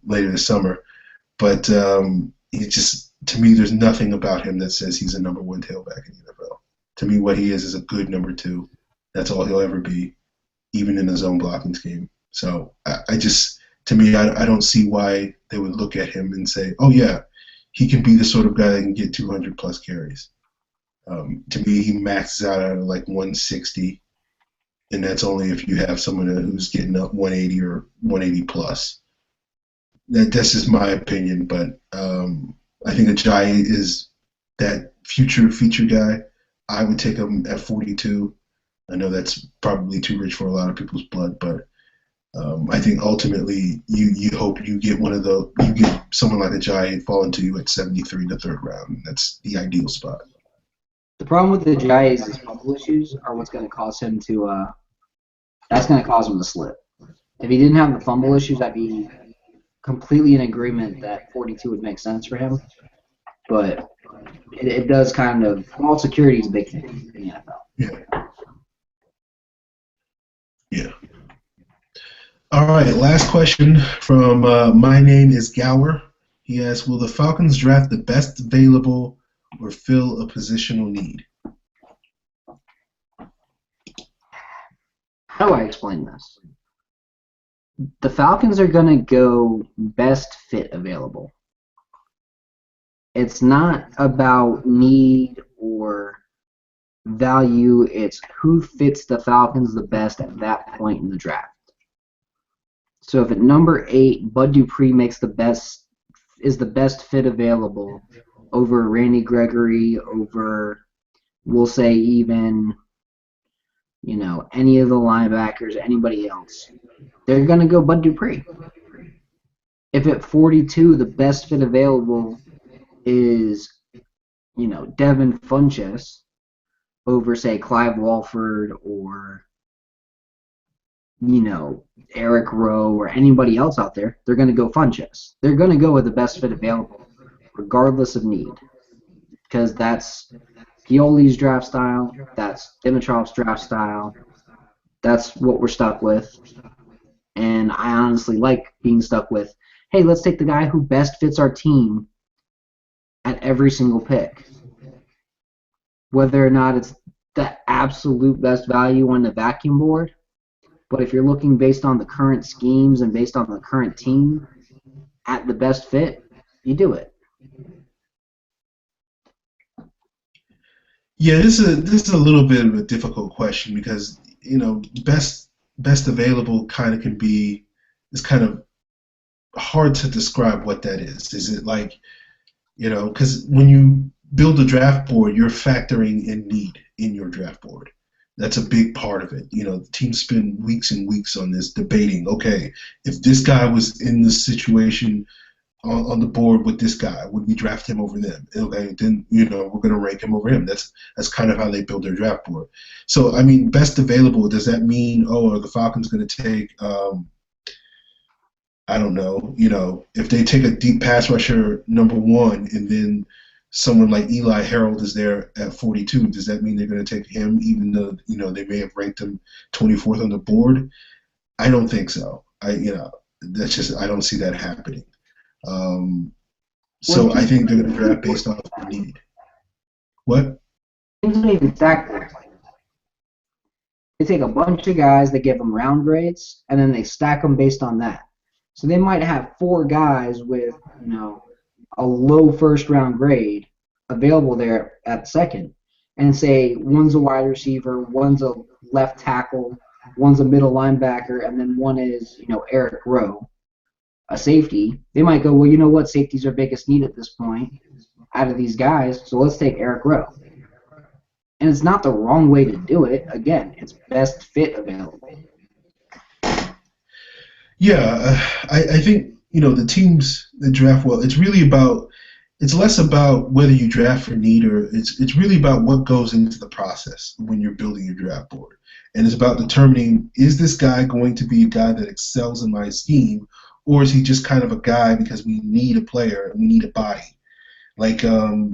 later this summer. But he just, to me, there's nothing about him that says he's a number one tailback in the NFL. To me, what he is a good number two. That's all he'll ever be, even in a zone blocking scheme. So to me, I don't see why they would look at him and say, oh, yeah, he can be the sort of guy that can get 200 plus carries. To me, he maxes out at like 160, and that's only if you have someone who's getting up 180 or 180 plus. That's just my opinion, but I think Ajayi is that future feature guy. I would take him at 42. I know that's probably too rich for a lot of people's blood, but I think ultimately you hope you get you get someone like Ajayi falling to you at 73 in the third round. That's the ideal spot. The problem with the Jai is his fumble issues are what's going to cause him to. That's going to cause him to slip. If he didn't have the fumble issues, I'd be completely in agreement that 42 would make sense for him. But it does kind of. Ball security is a big thing in the NFL. Yeah. Yeah. All right. Last question from My Name is Gower. He asks, will the Falcons draft the best available or fill a positional need? How do I explain this? The Falcons are going to go best fit available. It's not about need or value. It's who fits the Falcons the best at that point in the draft. So if at number 8, Bud Dupree is the best fit available over Randy Gregory, over, we'll say even, any of the linebackers, anybody else, they're going to go Bud Dupree. If at 42 the best fit available is, Devin Funchess over, say, Clive Walford or, Eric Rowe or anybody else out there, they're going to go Funchess. They're going to go with the best fit available, regardless of need, because that's Pioli's draft style, that's Dimitrov's draft style, that's what we're stuck with, and I honestly like being stuck with, hey, let's take the guy who best fits our team at every single pick, whether or not it's the absolute best value on the vacuum board. But if you're looking based on the current schemes and based on the current team at the best fit, you do it. Yeah, this is a little bit of a difficult question because best available kind of is kind of hard to describe what that is. Is it like because when you build a draft board, you're factoring in need in your draft board. That's a big part of it. Teams spend weeks and weeks on this debating, okay, if this guy was in this situation, on the board with this guy? Would we draft him over them? Okay, then we're going to rank him over him. That's kind of how they build their draft board. So I mean, best available. Does that mean are the Falcons going to take? I don't know. If they take a deep pass rusher number one, and then someone like Eli Harold is there at 42, does that mean they're going to take him, even though they may have ranked him 24th on the board? I don't think so. That's just I don't see that happening. Um, Well, so I think they're going to draft based off of need. What? teams don't even stack their players. They take a bunch of guys, they give them round grades, and then they stack them based on that. So they might have four guys with, a low first round grade available there at second, and say one's a wide receiver, one's a left tackle, one's a middle linebacker, and then one is, Eric Rowe, a safety. They might go, well, you know what, safety's our biggest need at this point out of these guys, so let's take Eric Rowe. And it's not the wrong way to do it. Again, it's best fit available. Yeah, I think the teams that draft well. It's less about whether you draft for need, or it's really about what goes into the process when you're building your draft board. And it's about determining, is this guy going to be a guy that excels in my scheme, or is he just kind of a guy because we need a player and we need a body? Like a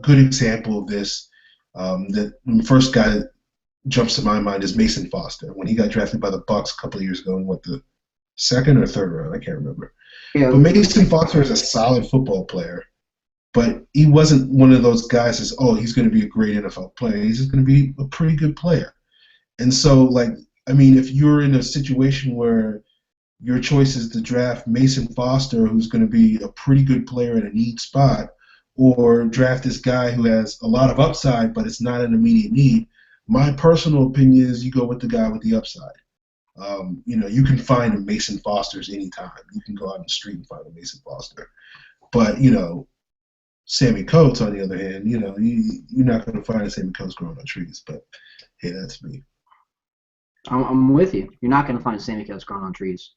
good example of this, that the first guy that jumps to my mind is Mason Foster when he got drafted by the Bucks a couple of years ago in the second or third round, I can't remember. Yeah, But Mason Foster is a solid football player, but he wasn't one of those guys that's, he's going to be a great NFL player. He's just going to be a pretty good player. And so, if you're in a situation where your choice is to draft Mason Foster, who's going to be a pretty good player at a need spot, or draft this guy who has a lot of upside, but it's not an immediate need, my personal opinion is you go with the guy with the upside. You can find a Mason Foster's anytime. You can go out in the street and find a Mason Foster. But, Sammy Coates, on the other hand, you're not going to find a Sammy Coates growing on trees. But, hey, that's me. I'm with you. You're not going to find Sammy Coates growing on trees.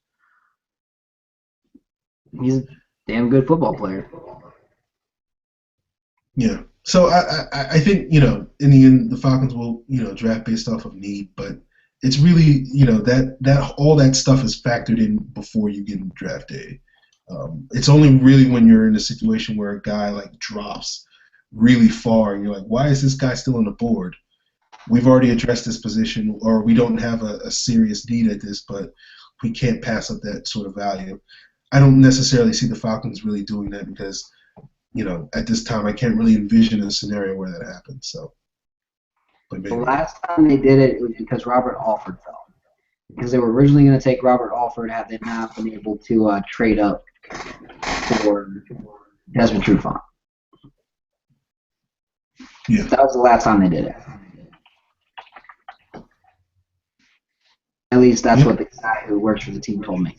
He's a damn good football player. Yeah. So I think, in the end, the Falcons will, draft based off of need, but it's really, that all that stuff is factored in before you get in draft day. It's only really when you're in a situation where a guy drops really far and you're like, why is this guy still on the board? We've already addressed this position, or we don't have a serious need at this, but we can't pass up that sort of value. I don't necessarily see the Falcons really doing that because, at this time I can't really envision a scenario where that happens. So. The last time they did it was because Robert Alford fell. Because they were originally going to take Robert Alford had they not been able to trade up for Desmond Trufant. Yeah. That was the last time they did it. At least that's what the guy who works for the team told me.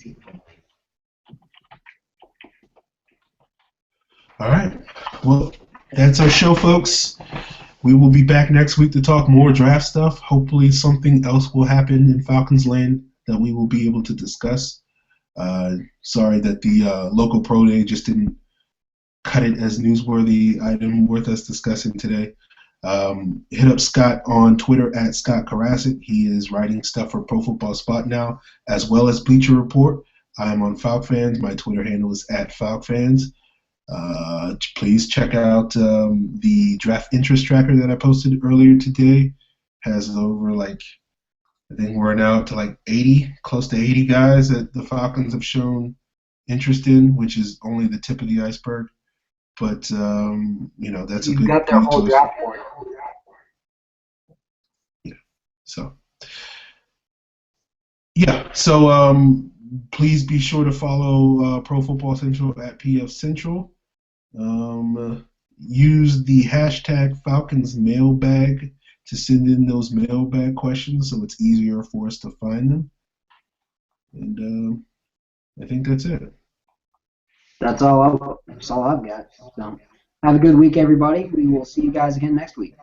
All right. Well, that's our show, folks. We will be back next week to talk more draft stuff. Hopefully something else will happen in Falcons land that we will be able to discuss. Sorry that the local pro day just didn't cut it as newsworthy item worth us discussing today. Hit up Scott on Twitter at Scott Karasik. He is writing stuff for Pro Football Spot now, as well as Bleacher Report. I am on FalcFans. My Twitter handle is at FalcFans. Please check out the draft interest tracker that I posted earlier today. Has over I think we're now up to 80, close to 80 guys that the Falcons have shown interest in, which is only the tip of the iceberg. But that's You've a good. got their whole draft board. Yeah. So. Yeah. So please be sure to follow Pro Football Central at PF Central. Use the hashtag Falcons mailbag to send in those mailbag questions so it's easier for us to find them. And I think that's it. That's all I've got. So have a good week, everybody. We will see you guys again next week.